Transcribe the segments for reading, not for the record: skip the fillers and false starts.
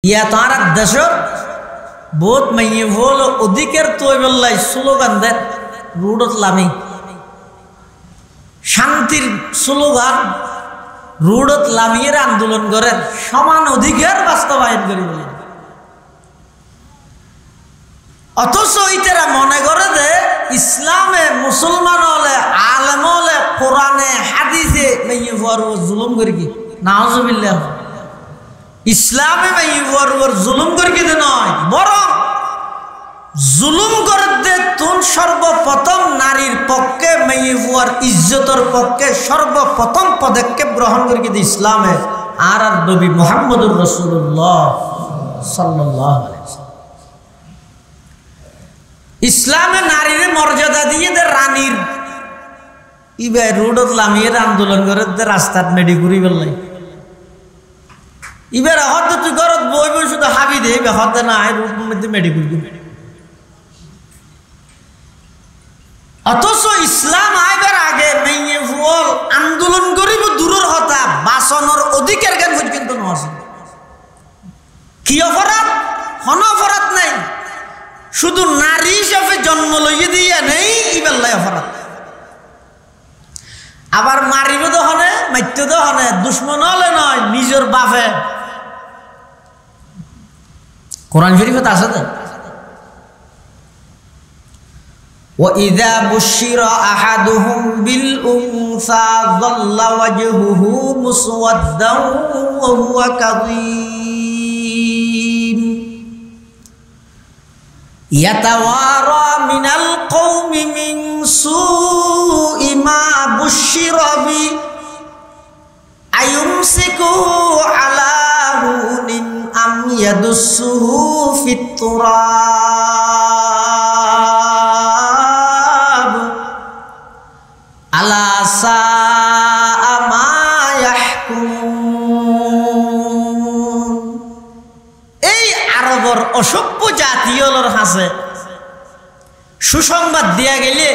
ইয়া তার দেশর বহুত মাইয়ে বল অধিকের তৈবল্লাই স্লোগান দেন রুডত লামি শান্তির স্লোগান রুডত লামিয়ের আন্দোলন করেন সমান অধিকার বাস্তবায়ন করি বলেন। অথচ ইতারা মনে করে যে ইসলামে মুসলমান হলে আলেম হলে কোরআনে হাদিসে মাইয়ে বড় জুলুম করি কি নাউজুবিল্লাহ ইসলামে মাইয়ে বড় জুলুম করি কি নয় বরং জুলুম করতে তুন সর্বপ্রথম নারীর পক্ষে মেয়ে বুয়ার ইজ্জতের পক্ষে সর্বপ্রথম পদক্ষেপ গ্রহণ করি কিন্তু ইসলামে আর নবী মুহাম্মদুর রাসূলুল্লাহ সাল্লাল্লাহু আলাইহি ওয়াসাল্লাম। ইসলামে নারীর মর্যাদা দিয়ে দে রানীর ইবে রোডত লামিয়ে আন্দোলন করে দে রাস্তাত মেডি ঘুরি বেলাই ইবের হতে তুই ঘরত বই বই শুধু হাবি দে ইবে হতে না আই রোড মধ্যে মেডি ঘুরি। অথচ ইসলাম আইবার আগে মেয়ে ফুল আন্দোলন করিব দূরের হতা বাসনের অধিকার জ্ঞান কিন্তু নয়। কি অপরাধ হন অপরাধ নাই শুধু নারী হিসাবে জন্ম লইয়ে দিয়ে নেই ইবেল্লাই অপরাধ। আবার মারিব তো হনে মাইতে তো হনে দুশ্মন হলে নয় নিজের বাপে কোরআন শরীফে আছে তো وَإِذَا بُشِّرَ أَحَدُهُمْ بِالْأُنثَى ظَلَّ وَجْهُهُ مُسْوَدًّا وَهُوَ كَظِيمٌ يَتَوَارَى مِنَ الْقَوْمِ مِنْ سُوءِ مَا بُشِّرَ بِهِ أَيُمْسِكُهُ عَلَى هُونٍ أَمْ يَدُسُّهُ فِي التُّرَابِ আলা সাআ মা ইয়াহকুমুন। এই আরবর অসভ্য জাতীয়র হাসে সুসংবাদ দিয়া গেলে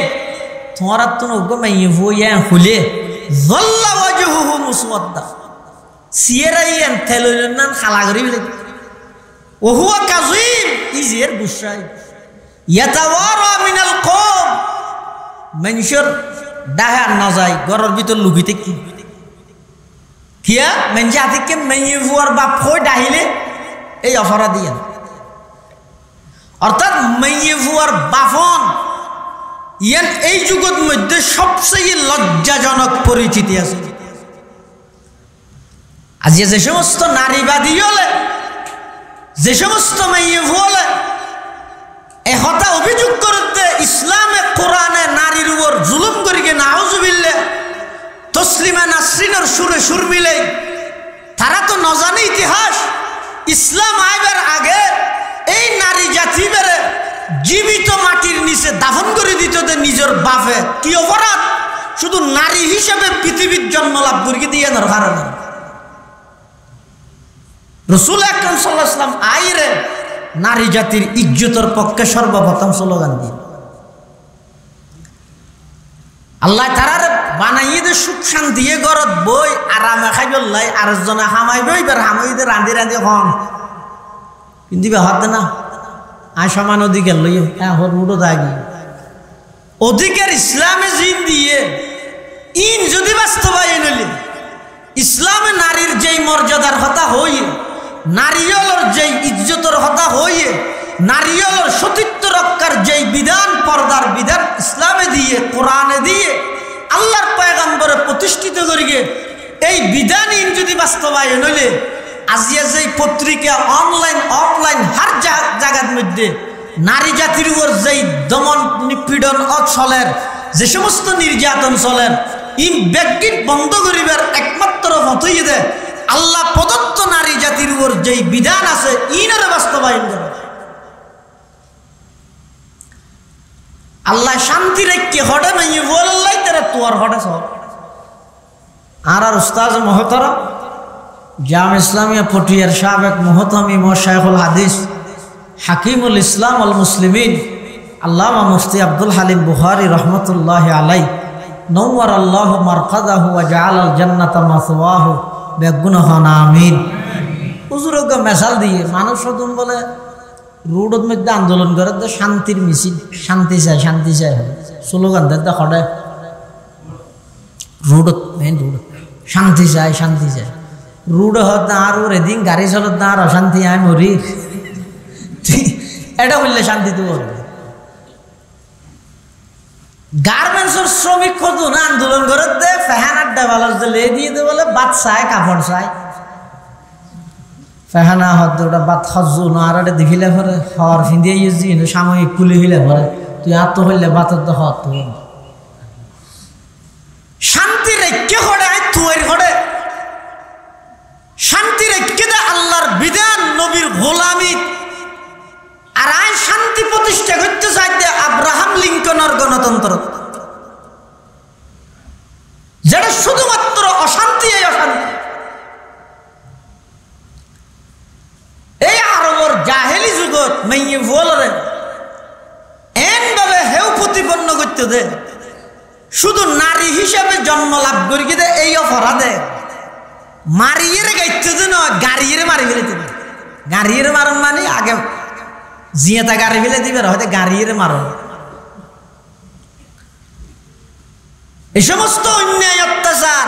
তোমার তো নগমাইয়ে হইয়া হলে যাল্লা ওয়াজহুহু মুসওয়াদ্দা সিয়েরাইয়ান তেলুনান খালা করি বলে ও হুয়া কাযীম ইজের গুসাই ইয়াতাওয়ারা মিনাল কওম মানুষের ডাহার না যায় ঘরের ভিতর লুকিতে কি কিয়া মেনজা থেকে মেয়ে ফুয়ার বাপ হয়ে ডাহিলে এই অপরাধী অর্থাৎ মেয়ে ফুয়ার বাপন ইয়ান এই যুগের মধ্যে সবচেয়ে লজ্জাজনক পরিচিতি আছে। আজ যে সমস্ত নারীবাদী হলে যে সমস্ত মেয়ে ফুয়ালে এ হতা অভিযোগ করতে ইসলামে কোরআনে নারীর উপর জুলুম করি গে নাউজুবিল্লাহ তসলিমা নাসরিনের সুরে সুর মিলে তারা তো নজানে ইতিহাস ইসলাম আইবার আগে এই নারী জাতি বেড়ে জীবিত মাটির নিচে দাফন করে দিত নিজের বাপে কি অপরাধ শুধু নারী হিসেবে পৃথিবীর জন্ম লাভ করি দিয়ে না কারণে রাসূল আকরাম সাল্লাল্লাহু আলাইহি ওয়াসাল্লাম আইরে নারী জাতির ইজ্জতের পক্ষে সর্বপ্রথম স্লোগান দিয়ে আল্লাহ তারারে বানাইয়ে দে সুখ শান্তি দিয়ে ঘরত বই আরামে খাইবলাই আরেকজনে হামাইবে এবার হামাইতে রাঁধি রাঁধি হন কিন্তু হাতে না আয় সমান অধিকার লই হ্যাঁ হর মুঠো থাকি অধিকার ইসলামে জিন দিয়ে ইন যদি বাস্তবায়ন হইলে ইসলামে নারীর যেই মর্যাদার কথা হইয়ে নারীয়লের যেই ইজ্জতের কথা হইয়ে নারীয়লের সতীত্ব রক্ষার যেই বিধান পর্দার বিধান ইসলামে দিয়ে কোরআনে দিয়ে আল্লাহর পয়গম্বরে প্রতিষ্ঠিত করিগে এই বিধানহীন যদি বাস্তবায়ন হইলে আজিয়া যেই পত্রিকা অনলাইন অফলাইন হার জায়গার মধ্যে নারী জাতির উপর যেই দমন নিপীড়ন চলের যে সমস্ত নির্যাতন চলের ইন ব্যাগিট বন্ধ করিবার একমাত্র পথই দে আল্লাহ প্রদত্ত নারী জাতির উপর যেই বিধান আছে ইনারে বাস্তবায়ন করে আল্লাহ শান্তি রেখে হটে নাই বললাই তারা তোর হটে সব আর উস্তাদ মহতরম জাম ইসলামিয়া পটিয়ার সাবেক মুহতামিম ও শাইখুল হাদিস হাকিমুল ইসলাম আল মুসলিমিন আল্লামা মুফতি আব্দুল হালিম বুখারী রহমতুল্লাহি আলাইহি নওয়ার আল্লাহ মারকাদাহু ওয়া জাআলাল জান্নাতা মাসওয়াহু বেগুনহনা আমিন। হুজুরক মেশাল দিয়ে মানুষ নতুন বলে রোডের মধ্যে আন্দোলন করে তো শান্তির মিছিল, শান্তি চাই শান্তি চাই, স্লোগান দেয় হটে রোডত মেন রোড শান্তি চাই শান্তি চাই, রোড হত আর ওর এদিন গাড়ি চলত না আর অশান্তি আয় মরির, এটা বললে শান্তি তো করবে। গার্মেন্টসের শ্রমিক কত না আন্দোলন করে দে ফেহান আড্ডা বালার লে দিয়ে দে বলে বাদ চায় কাপড় চায়, ফেহানা হত ওটা বাদ সজ্জ না আর এটা দেখিলে পরে হর ফিন্দিয়ে ইউজি সাময়িক খুলে হইলে পরে তুই আত্ম হইলে বাতর তো হত শান্তি রেখে হড়ে আয় তুয়ের হড়ে শান্তি রেখে দে আল্লাহর বিধান নবীর গোলামি, আর আয় শান্তি প্রতিষ্ঠা করতে চাইতে আব্রাহাম লিঙ্কনের গণতন্ত্র, যেটা শুধুমাত্র অশান্তি। এই অশান্তি এই আরবর জাহেলি যুগত মেয়ে বলরে এন ভাবে হেউ প্রতিপন্ন করতে দে, শুধু নারী হিসাবে জন্ম লাভ করি দে এই অপরাধে মারিয়ে গাইতে দে না গাড়িয়ে মারি ফেলে দিবে, গাড়িয়ে মারন মানে আগে জিয়াতা গাড়ি ফেলে দিবে হয়তো গাড়িয়ে মারো। এই সমস্ত অন্যায় অত্যাচার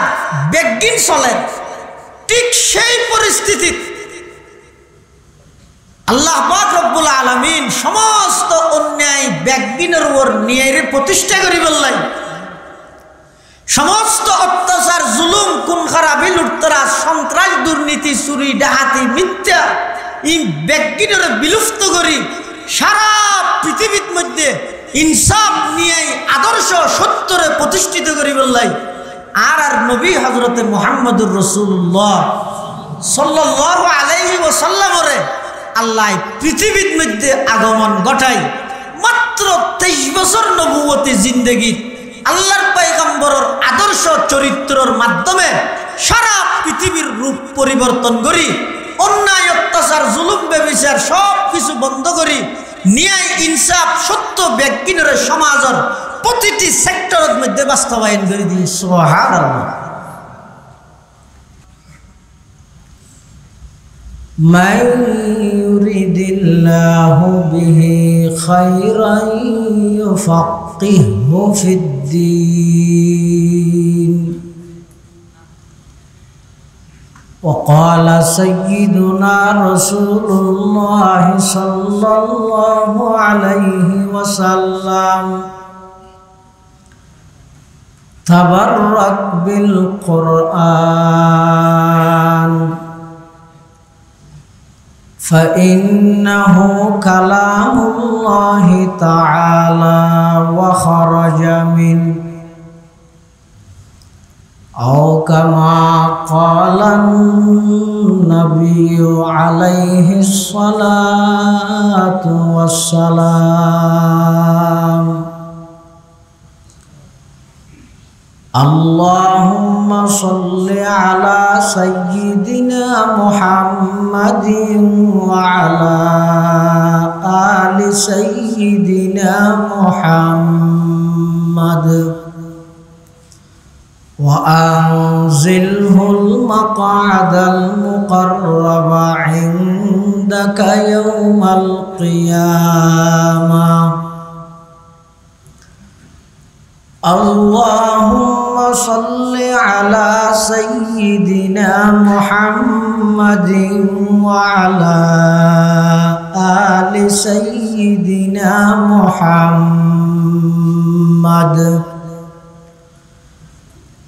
বেগিন চলে, ঠিক সেই পরিস্থিতি আল্লাহ পাক রব্বুল আলামিন সমস্ত অন্যায় বেগিনের উপর নিয়ে প্রতিষ্ঠা করি বললেন, সমস্ত অত্যাচার জুলুম খুন খারাপি লুটতরাজ সন্ত্রাস দুর্নীতি চুরি ডাহাতি মিথ্যা এই বেগিনের বিলুপ্ত করি সারা পৃথিবীর মধ্যে ইনসাফ নিয়ে আদর্শ সত্যরে প্রতিষ্ঠিত করি বললাই। আর আর নবী হযরতে মুহাম্মদুর রাসূলুল্লাহ সাল্লাল্লাহু আলাইহি ওয়াসাল্লামরে আল্লাহ পৃথিবীর মধ্যে আগমন ঘটাই মাত্র 23 বছর নবুয়তি জিন্দেগি আল্লাহর পয়গম্বরের আদর্শ চরিত্রের মাধ্যমে সারা পৃথিবীর রূপ পরিবর্তন করি, অন্যায় অত্যাচার জুলুম ব্যভিচার সব কিছু বন্ধ করি ন্যায় ইনসাফ সত্য ব্যক্তির সমাজের প্রতিটি সেক্টরের মধ্যে বাস্তবায়ন করে দিয়ে সুবহানাল্লাহ। মান ইউরিদিল্লাহু বিহি খায়রান ইউফাক্কিহু ফিদ্দীন। وقال سيدنا رسول الله صلى الله عليه وسلم تبرك بالقرآن فإنه كلام الله تعالى وخرج منه أو كما قال النبي عليه الصلاة والسلام اللهم صل على سيدنا محمد وعلى آل سيدنا محمد وأنزله المقعد المقرب عندك يوم القيامة اللهم صل على سيدنا محمد وعلى آل سيدنا محمد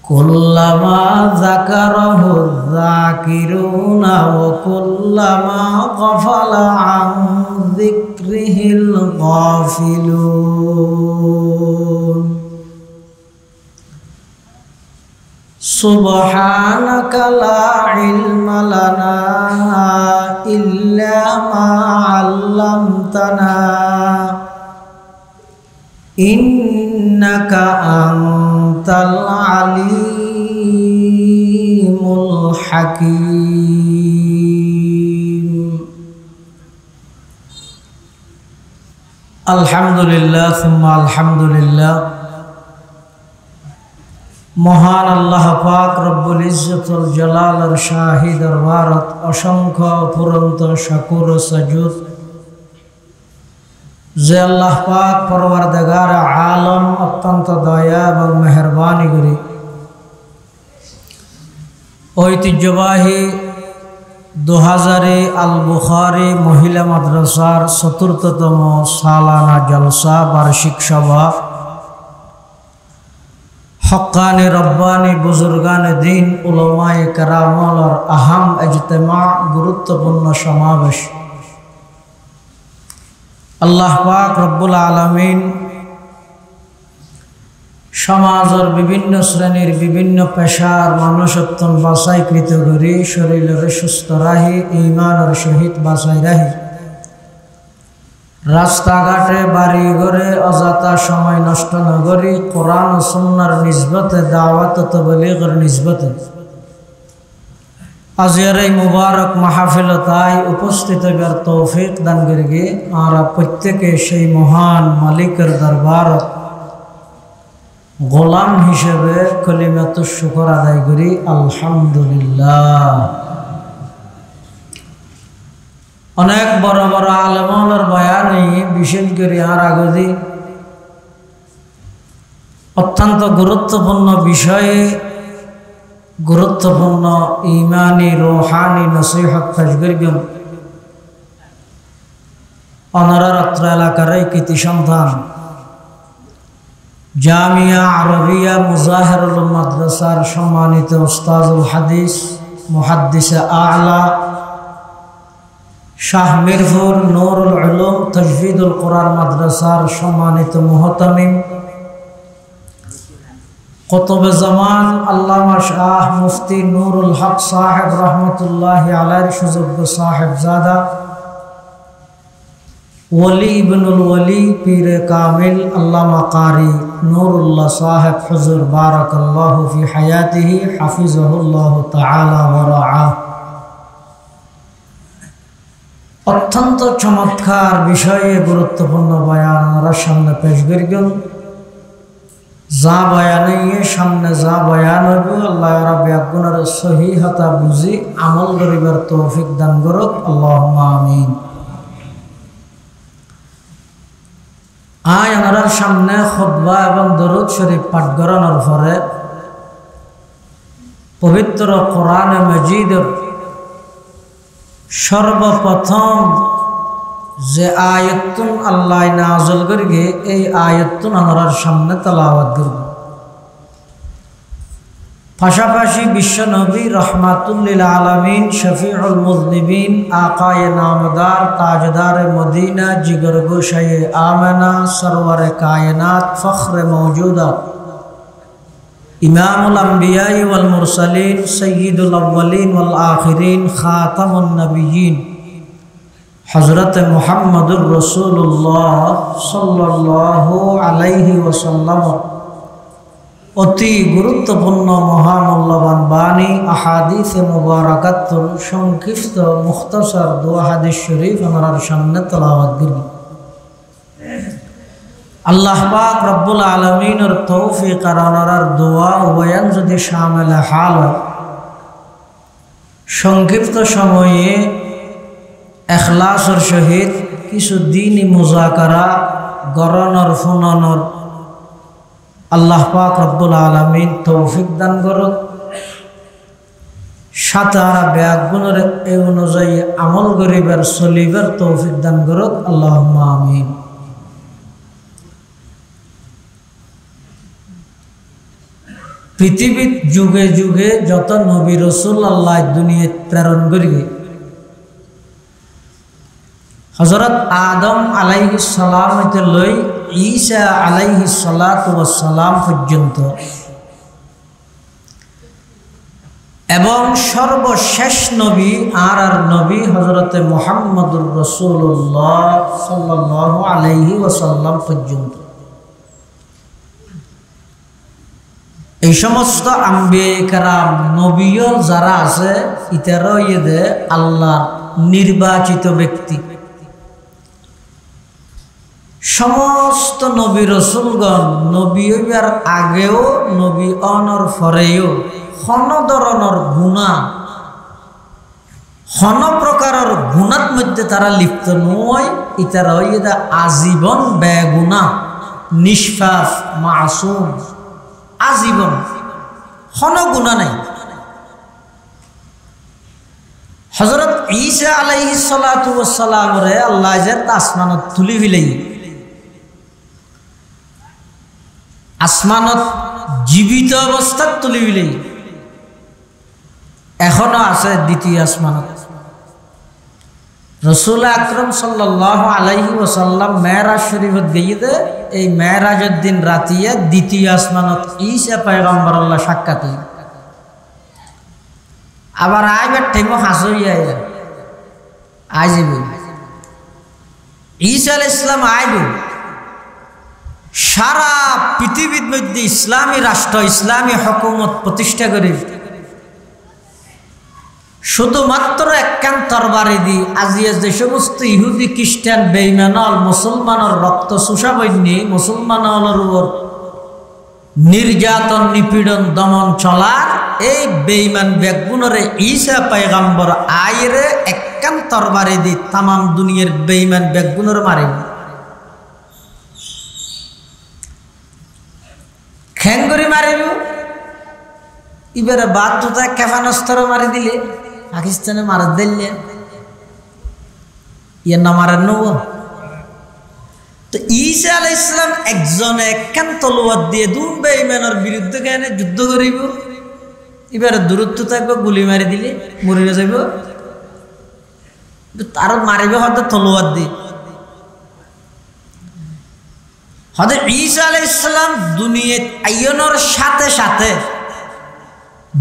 كلما ذكره الذاكرون وكلما غفل عن ذكره الغافلون سبحانك لا علم لنا إلا ما علمتنا إنك أنت العليم الحكيم الحمد لله ثم الحمد لله মহান আল্লাহ পাক রব্বুল ইজ্জতুল জালালের শাহী দরবারত অসংখ্য ফুরন্ত শাকুর ও সাজুদ যে আল্লাহ পাক পরওয়ারদিগার আলম অত্যন্ত দয়া এবং মেহেরবানি করি ঐতিহ্যবাহী 2000 আল বুখারী মহিলা মাদ্রাসার ৪৪তম সালানা জলসা বার্ষিক সভা হক্কানি রব্বানি বুজুর্গানে দিন উলামায়ে কেরামের আহাম ইজতিমা গুরুত্বপূর্ণ সমাবেশ আল্লাহ পাক রব্বুল আলামিন সমাজের বিভিন্ন শ্রেণীর বিভিন্ন পেশার মানুষত্বন বাছাইকৃত করি শরীরের সুস্থ রাহি ঈমানের সহিত বাছাই রাহি রাস্তাঘাটে বাড়ি ঘরে অযথা সময় নষ্ট না করি কোরআন ও সুন্নাহর নিসবতে দাওয়াত ও তাবলীগের নিসবতে আজকের এই মুবারক মাহফিলতায় উপস্থিত হবার তৌফিক দান করি আর প্রত্যেকে সেই মহান মালিকের দরবারত গোলাম হিসেবে কলিমাতুশ শুকর আদায় করি আলহামদুলিল্লাহ। অনেক বড় বড় আলেমের বয়ানে বিশেষ করে আর আগদি অত্যন্ত গুরুত্বপূর্ণ বিষয়ে গুরুত্বপূর্ণ ইমানি রুহানি নসিহত পেশ করিবেন অনারার অত্র এলাকার কৃতি সন্তান জামিয়া আরবিয়া মুজাহিরুল মাদ্রাসার সম্মানিত উস্তাজুল হাদিস মুহাদ্দিসে আ'লা শাহ মিরপুর নূরুল উলুম তাজভিদুল কুরআন মাদ্রাসার সম্মানিত মুহতামিম কুতুবে জামান আল্লামা শাহ মুফতি নুরুল হক সাহেব রহমতুল্লাহি আলাইহির সুযোগ্য সাহেবজাদা ওলি ইবনুল ওলি পীরে কামিল আল্লামা কারি নুরুল্লাহ সাহেব হুজুর বারাকাল্লাহু ফি হায়াতিহি হাফিজাহুল্লাহু তাআলা ওয়া রাআহ। অত্যন্ত চমৎকার বিষয়ে গুরুত্বপূর্ণ বয়ান আমরা সামনে পেশ করিবেন যা বয়ানে সামনে যা বয়ান হইব আল্লাহ রাব্বুল আলামিনের সহিহতা বুঝি আমল করিবার তৌফিক দান করুক আল্লাহুম্মা আমিন। আমরা সামনে খুতবা এবং দরুদ শরীফ পাঠ করানোর পরে পবিত্র কোরআনে মাজিদের সর্বপ্রথম যে আয়াতুন আল্লাহ নাযিল করিবে এই আয়াতুন আমরা সামনে তেলাওয়াত করব। পাশাপাশি বিশ্ব নবী রহমাতুল লিল আলামিন শফিউল মুযনিবিন আকায়ে নামদার তাজদারে মদিনা জিগর গোশায়ে আমেনা সরওয়ারে কায়নাত ফখরে মওজুদা ইমামুল আম্বিয়া ওয়াল মুরসালিন সাইয়্যিদুল আউয়ালিন ওয়াল আখিরিন খাতামুন নবিয়্যিন হযরত মুহাম্মদুর রাসূলুল্লাহ সাল্লাল্লাহু আলাইহি ওয়াসাল্লাম অতি গুরুত্বপূর্ণ মহামূল্যবান বাণী আহাদিসে মুবারাকাতুন সংক্ষিপ্ত মুখতাসার দোয়া হাদিস শরীফ আমার সামনে তেলাওয়াত করি। আল্লাহ পাক রব্বুল আলামিনের তৌফিক আর ওনার দোয়া বয়ান যদি শামিল হাল সংক্ষিপ্ত সময়ে ইখলাসের সহিত কিছু দ্বীনি মুযাকারা গরনর ফুননর আল্লাহ পাক রব্বুল আলামিন তৌফিক দান করুক সাথে আর ব্যাগুনের এই অনুযায়ী আমল করিবার চলিবার তৌফিক দান করুক আল্লাহুম্মা আমিন। পৃথিবীর যুগে যুগে যত নবী রাসূল আল্লাহ দুনিয়ায় প্রেরণ করিবে হযরত আদম আলাইহিস সালাম হইতে লই ঈসা আলাইহিস সালাতু ওয়াস সালাম পর্যন্ত এবং সর্বশেষ নবী আর নবী হযরত মুহাম্মদুর রাসূলুল্লাহ সাল্লাল্লাহু আলাইহি ওয়াসাল্লাম পর্যন্ত এই সমস্ত আম্বিয়া কেরাম নবীও যারা আছে ইতারা ইদে আল্লাহর নির্বাচিত ব্যক্তি সমস্ত নবী রসুলগণ নবী হইবার আগেও নবী অনর পরেও হন ধরনের গুণা হন প্রকারের গুণার মধ্যে তারা লিপ্ত নয়। ইতারা হইয়া আজীবন বেগুনা নিষ্পাপ মাসুম, আজীবন হন গুণা নাই। হযরত ঈসা আলাইহিস সালাতু ওয়াস সালাম রে আল্লাহ জাত আসমানত তুলি ফিলাই, আসমানত জীবিত অবস্থাত তুলি ফিলাই, এখনো আছে দ্বিতীয় আসমানত। রাসূল আকরাম সাল্লাল্লাহু আলাইহি ওয়াসাল্লাম মেরাজ শরীফত গিয়ে এই মেরাজের দিন রাতিয়া দ্বিতীয় আসমানত ঈসা পয়গম্বর আল্লাহ সাক্ষাৎ। আবার আইবার টাইমও হাসইয়া আইব ঈসা আলাইহিস সালাম আইব সারা পৃথিবীর মধ্যে ইসলামী রাষ্ট্র ইসলামী হুকুমত প্রতিষ্ঠা করে শুধুমাত্র একখান তরবারি দি আজিয়া যে সমস্ত ইহুদি খ্রিস্টান বেঈমানল মুসলমানের রক্ত চুষাবন্যে মুসলমানর উপর নির্যাতন নিপীড়ন দমন চলার এই বেঈমান বেগুনরে ঈসা পয়গম্বর আইরে একখান তরবারি দি তাম দুনিয়ার বেঈমান বেগুনর মারিব। খেঙ্গুরি মারিব, এবারে বাদ দুটা ক্ষেপণাস্ত্র মারি দিলে পাকিস্তানে মারা দিলে ইয়ে না মারেন নব। তো ঈসা আলাইহিস সালাম একজনে একখান তলোয়ার দিয়ে দুন বেঈমানের বিরুদ্ধে কেন যুদ্ধ করিব, এবারে দূরত্ব থাকবে গুলি মারি দিলে মরিয়া যাইব, তার মারিবে হয়তো তলোয়ার দিয়ে। হযরত ঈসা আলাইহিস সালাম দুনিয়াত আইয়নের সাথে সাথে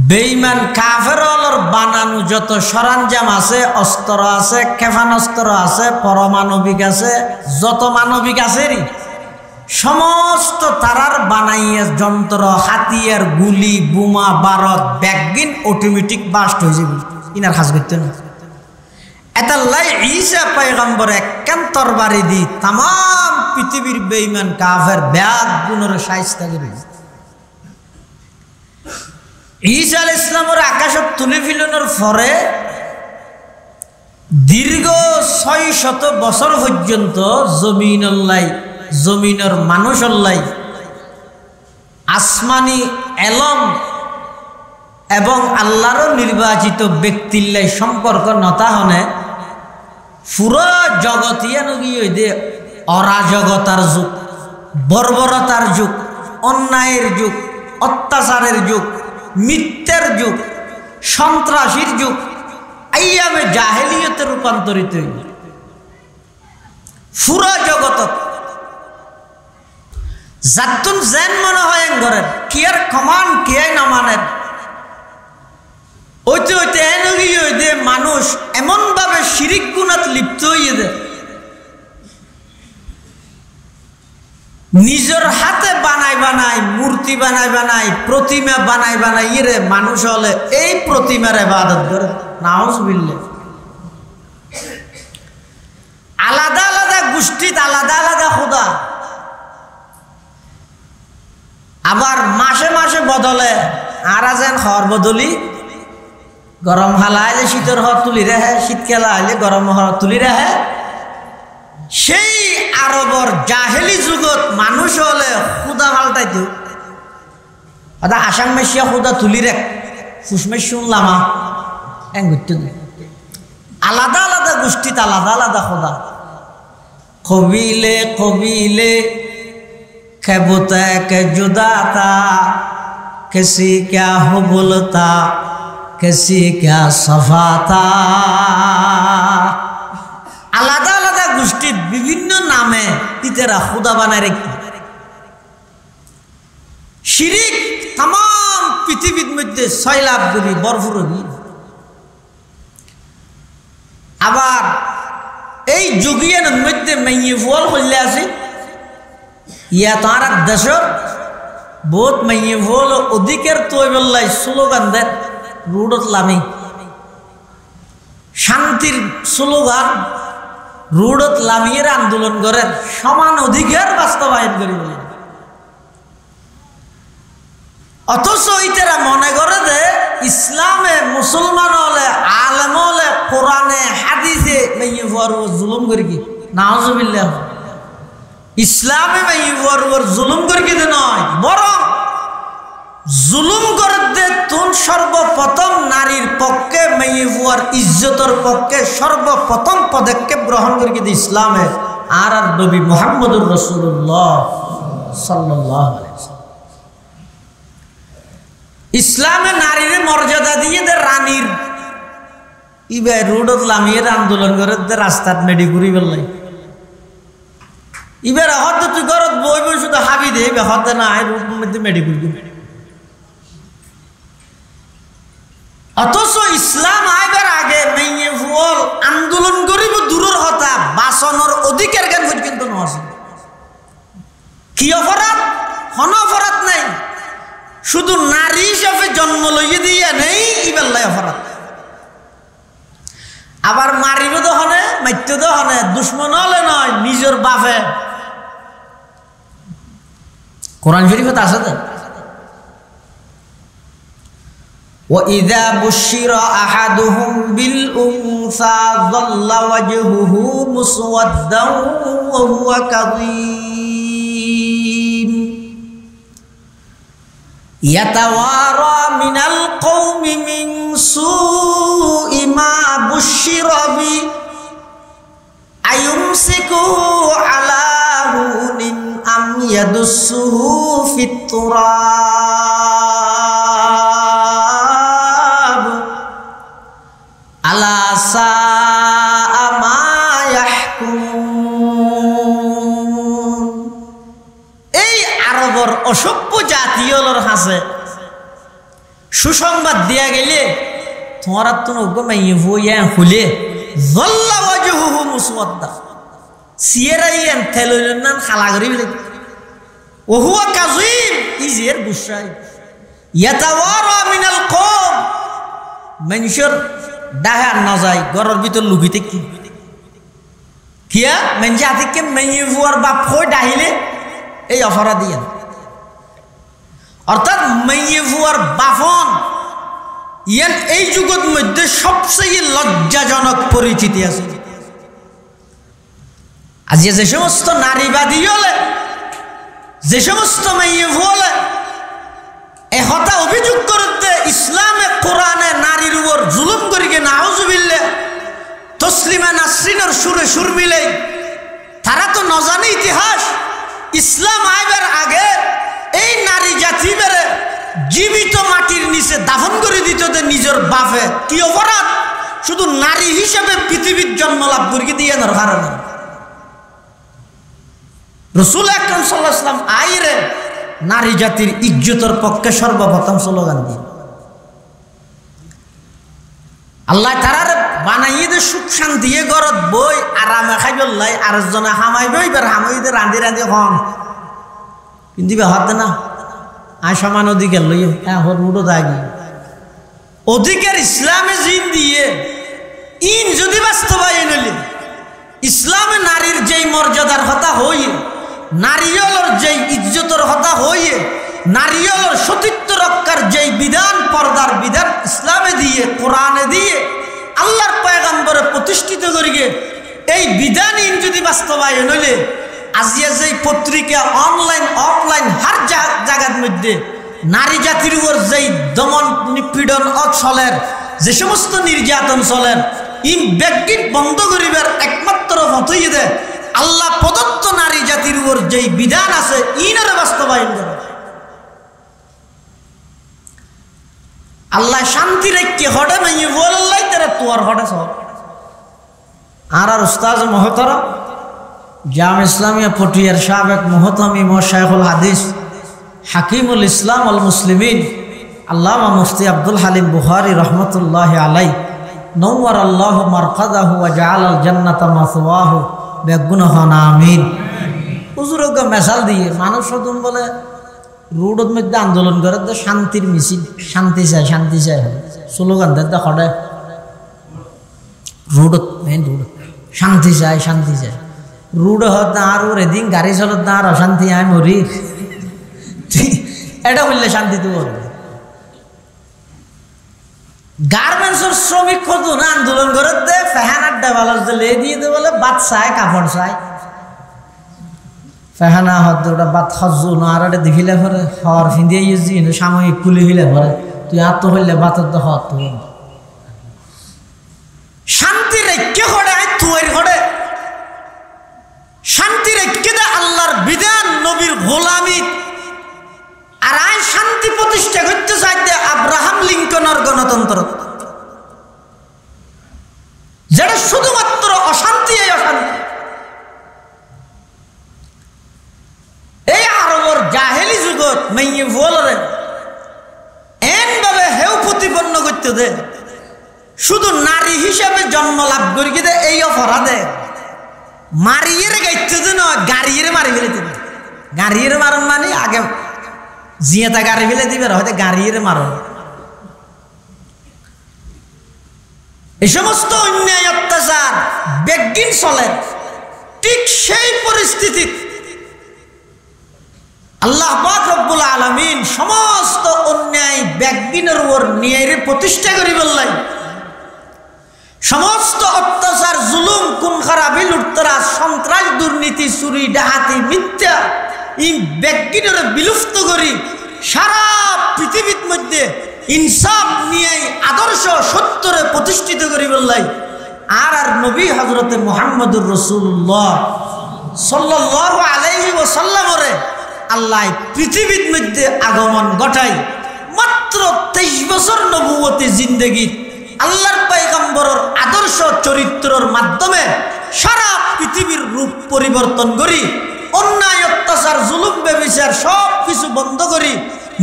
বেঈমান কাফেরর বানানো যত সরঞ্জাম আছে, অস্ত্র আছে, ক্ষেপণাস্ত্র আছে, পরমাণবিক আছে, যত মানবিক আছে সমস্ত তারার বানাইয়া যন্ত্র হাতিয়ার গুলি বোমা বারত ব্যাগিন অটোমেটিক বাস্ট হয়ে যাবে, ইনার কাজ করতে না। এটা লাই ঈসা পয়গম্বর একখান তরবারি দি তাম পৃথিবীর বেঈমান কাফের ব্যাগ গুণের শায়েস্তা করে। ঈসা আলাইহিস সালামের আকাশত তুলে ফেলানোর পরে দীর্ঘ ৬০০ বছর পর্যন্ত জমিনের মানুষল্লাই আসমানি এলম এবং আল্লাহর নির্বাচিত ব্যক্তিল্লাই সম্পর্ক নতা হনে পুরো জগতিয়া নগিয়ে দে অরাজকতার যুগ, বর্বরতার যুগ, অন্যায়ের যুগ, অত্যাচারের যুগ, মিথ্যার যুগ, সন্ত্রাসীর যুগ, আইয়ামে জাহেলিয়তে রূপান্তরিত হইল পুরা জগত। যাতুন যেন মনে হয় ঘরের কিয়ার কমান কিয়াই না মানেন ওইতে ওইতে এনেগিয়ে দে মানুষ এমন ভাবে শিরিক গুনাত লিপ্ত হইয়ে দে, নিজের হাতে বানাই মূর্তি বানাই প্রতিমা বানাই ইরে মানুষ হলে এই প্রতিমার ইবাদত করে। নাউজুবিল্লাহ। আলাদা আলাদা গোষ্ঠীত আলাদা আলাদা খোদা, আবার মাসে মাসে বদলে আর যেন হর বদলি গরম হালা আইলে শীতের হর তুলি রাখে, শীতকালা আইলে গরম হর তুলি রাখে। সেই আরবর জাহেলি যুগত মানুষ হলে খুদা পাল্টাইতো, আসাম মেশিয়া খুদা তুলি রেখ ফুসমে শুনলামা এন ঘুরতে আলাদা আলাদা গোষ্ঠীত আলাদা আলাদা খোদা। কবিলে কবিলে খেবুতা কে জুদাতা কিসি ক্যা হো বলতা কিসি ক্যা সফাতা। আলাদা আলাদা গোষ্ঠীর বিভিন্ন নামে ইতেরা খুদা বানায় রেখে শিরিক তাম পৃথিবীর মধ্যে ৬ লাখ করি বরফুর। আবার এই যুগিয়ানের মধ্যে মেয়ে ফল করলে আছে ইয়া তার দেশের বহুত মেয়ে ফল অধিকের তৈবল্লাই স্লোগান দেন রোডত লামি শান্তির স্লোগান রোডত লামিয়ে আন্দোলন করেন সমান অধিকার বাস্তবায়ন করি বলেন, অথচ ইতারা মনে করে যে ইসলামে মুসলমান হলে আলেম হলে কোরআনে হাদিসে মেয়ে জুলুম করি কি নাউজুবিল্লাহ। ইসলামে মেয়ে জুলুম করি কি নয়, বরং জুলুম করতে তুন সর্বপ্রথম নারীর পক্ষে মেয়ে হুয়ার ইজ্জতের পক্ষে সর্বপ্রথম পদক্ষেপ গ্রহণ করি কিন্তু ইসলামে আর নবী মুহাম্মদুর রাসূলুল্লাহ সাল্লাল্লাহু আলাইহি ওয়াসাল্লাম। ইসলামে নারীর মর্যাদা দিয়ে দে রানীর ইবে রোডত লামিয়ে আন্দোলন করে দে রাস্তাত মেডি ঘুরি বেলাই ইবার হয়তো তুই ঘরত বই বই শুধু হাবি দে ইবে হতে না রোড মধ্যে মেডি ঘুরি। অথচ ইসলাম আইবার আগে মেয়ে ফুল আন্দোলন করিব দূরের হতা বাসনের অধিকার জ্ঞান পর্যন্ত নয়। কি অপরাধ? হন অপরাধ নাই, শুধু নারী হিসাবে জন্ম লইয়ে দিয়ে নেই ইবেল্লাই অপরাধ। আবার মারিব তো হনে মাইতে তো হনে দুশ্মন হলে নয় নিজের বাপে। কোরআন শরীফত আছে তো وَإِذَا بُشِّرَ أَحَدُهُمْ بِالْأُنثَى ظَلَّ وَجْهُهُ مُسْوَدًّا وَهُوَ كَظِيمٌ يَتَوَارَى مِنَ الْقَوْمِ مِنْ سُوءِ مَا بُشِّرَ بِهِ أَيُمْسِكُهُ عَلَى هُونٍ أَمْ يَدُسُّهُ فِي التُّرَابِ আলা সাআ মা ইয়াহকুমুন। এই আরবর অসভ্য জাতীয়র হাসে সুসংবাদ দিয়া গেলে তোমার তো মাইয়ে ভইয়া হলে যল্লা ওয়াজহুহু মুসওয়াদ্দা সিয়েরাইয়ান তেলুনান খালা করি বলে ওহুয়া কাযীম ইজের গুসাই ইয়াতাওয়ারা মিনাল কওম মানুষের ডাহা না যায় ঘরের ভিতর লুকিতে কি কিয়া মেনজে আতিকে মেয়ে ফুয়ার বাপ কই ডাহিলে এই অপরাধী অর্থাৎ মেয়ে ফুয়ার বাপন ইয়ান এই যুগের মধ্যে সবচেয়ে লজ্জাজনক পরিচিতি আছে। আজ যে সমস্ত নারীবাদী হলে যে সমস্ত মেয়ে ফুয়ালে এহতা অভিযোগ করতে ইসলামে কোরআনে নারীর উপর জুলুম করিকে নাউজুবিল্লাহ তসলিমা নাসরিনের সুরে সুর মিলে তারা তো নজানে ইতিহাস ইসলাম আইবার আগে এই নারী জাতি বেড়ে জীবিত মাটির নিচে দাফন করে দিত নিজের বাপে। কি অপরাধ? শুধু নারী হিসেবে পৃথিবীর জন্ম লাভ করিকে দিয়ে না কারণে রাসূল আকরাম সাল্লাল্লাহু আলাইহি ওয়াসাল্লাম আইরে নারী জাতির ইজ্জতের পক্ষে সর্বপ্রথম স্লোগান দিয়ে আল্লাহ তারার বানাইয়ে দে সুখ শান্তি ঘরত বই আরামে খাইবলাই আর জনে হামাইব এবার হামাইদের রাঁধি রাঁধি হন কিন্তু হাতে না আয় সমান অধিকার লইয়ে হর মুডো দাগি অধিকার ইসলামে জিন দিয়ে ইন যদি বাস্তবায়ন হইলে ইসলামে নারীর যেই মর্যাদার কথা হইয়ে নারীয়লের যেই ইজ্জতের কথা হইয়ে নারীয়লের সতীত্ব রক্ষার যেই বিধান পর্দার বিধান ইসলামে দিয়ে কোরআনে দিয়ে আল্লাহর পয়গম্বরে প্রতিষ্ঠিত করিগে এই বিধান ইন যদি বাস্তবায়ন হইলে আজিয়া যেই পত্রিকা অনলাইন অফলাইন হার জায়গার মধ্যে নারী জাতির উপর যেই দমন নিপীড়ন চলের যে সমস্ত নির্যাতন চলের ইন ব্যাগিট বন্ধ করিবার একমাত্র পথই দে আল্লাহ প্রদত্ত নারী জাতির উপর যেই বিধান আছে ইনারে বাস্তবায়ন করে। আল্লাহ শান্তি রেখে হঠাৎ মেয়ে বললাই তারা তোর হঠাৎ আর উস্তাজ মহতরম জাম ইসলামিয়া পটিয়ার সাবেক মুহতামি শাইখুল হাদিস হাকিমুল ইসলাম আল মুসলিমিন আল্লামা মুফতি আব্দুল হালিম বুখারী রহমতুল্লাহ আলাই নওয়ার আল্লাহ মারকাদাহু ওয়া জাআলাল জান্নাতা মাসওয়াহু বেগুনহন আমিন। হুজুরকে মেসাল দিয়ে মানুষ সদন বলে রোডের মধ্যে আন্দোলন করে তো শান্তির মিছিল শান্তি চাই স্লোগান দেয় হঠাৎ রোডত মেইন রোড শান্তি চাই শান্তি চাই রুড হত না আর ওর এদিন গাড়ি চলত না আর অশান্তি আমি মরি এটা বললে শান্তি তো বলবে গার্মেন্টসের শ্রমিক কত না আন্দোলন করে দে ফ্যান আড্ডা ভালো লে দিয়ে দে বলে বাদ চায় কাপড় চায় ফেহানা হদ ওটা বাদ সজু না আর ওটা দেখিলে পরে হর ফিন্দিয়ে ইউজি সাময়িক খুলে ফিলে পরে তুই আত্ম হইলে বাতর তো হত শান্তি রেখে করে তুই করে শান্তি রেখে দে আল্লাহর বিধান নবীর গোলামি আর আই শান্তি প্রতিষ্ঠা করতে চাইতে আব্রাহাম লিঙ্কনের গণতন্ত্র যেটা শুধুমাত্র অশান্তি এই অশান্তি এই আরবর জাহেলি যুগত মেয়ে বলরে এন ভাবে হেউ প্রতিপন্ন করতে দে শুধু নারী হিসাবে জন্ম লাভ করি দে এই অপরাধে মারিয়ে গাইতে দে নয় গাড়িয়ে মারি ফেলে দিবে গাড়িয়ে মারণ মানে আগে জিয়াতা গাড়ি ফেলে দিবে হয়তো গাড়িয়ে মারণ এই সমস্ত অন্যায় অত্যাচার বেগিন চলে ঠিক সেই পরিস্থিতি আল্লাহ পাক রব্বুল আলামিন সমস্ত অন্যায় বেগিনের উপর নিয়ে প্রতিষ্ঠা করি বললেন সমস্ত অত্যাচার জুলুম খুন খারাপি লুটতরাজ সন্ত্রাস দুর্নীতি চুরি ডাকাতি মিথ্যা এই বেগিনের বিলুপ্ত করি সারা পৃথিবীর মধ্যে ইনসাফ নিয়ে আদর্শ সত্যরে প্রতিষ্ঠিত করি বললাই আর আর নবী হযরতে মুহাম্মদুর রাসূলুল্লাহ সাল্লাল্লাহু আলাইহি ওয়াসাল্লামরে আল্লাহ পৃথিবীর মধ্যে আগমন ঘটাই মাত্র 23 বছর নবুয়তি জিন্দেগি আল্লাহর পয়গম্বরের আদর্শ চরিত্রের মাধ্যমে সারা পৃথিবীর রূপ পরিবর্তন করি অন্যায় অত্যাচার জুলুম ব্যভিচার সব কিছু বন্ধ করি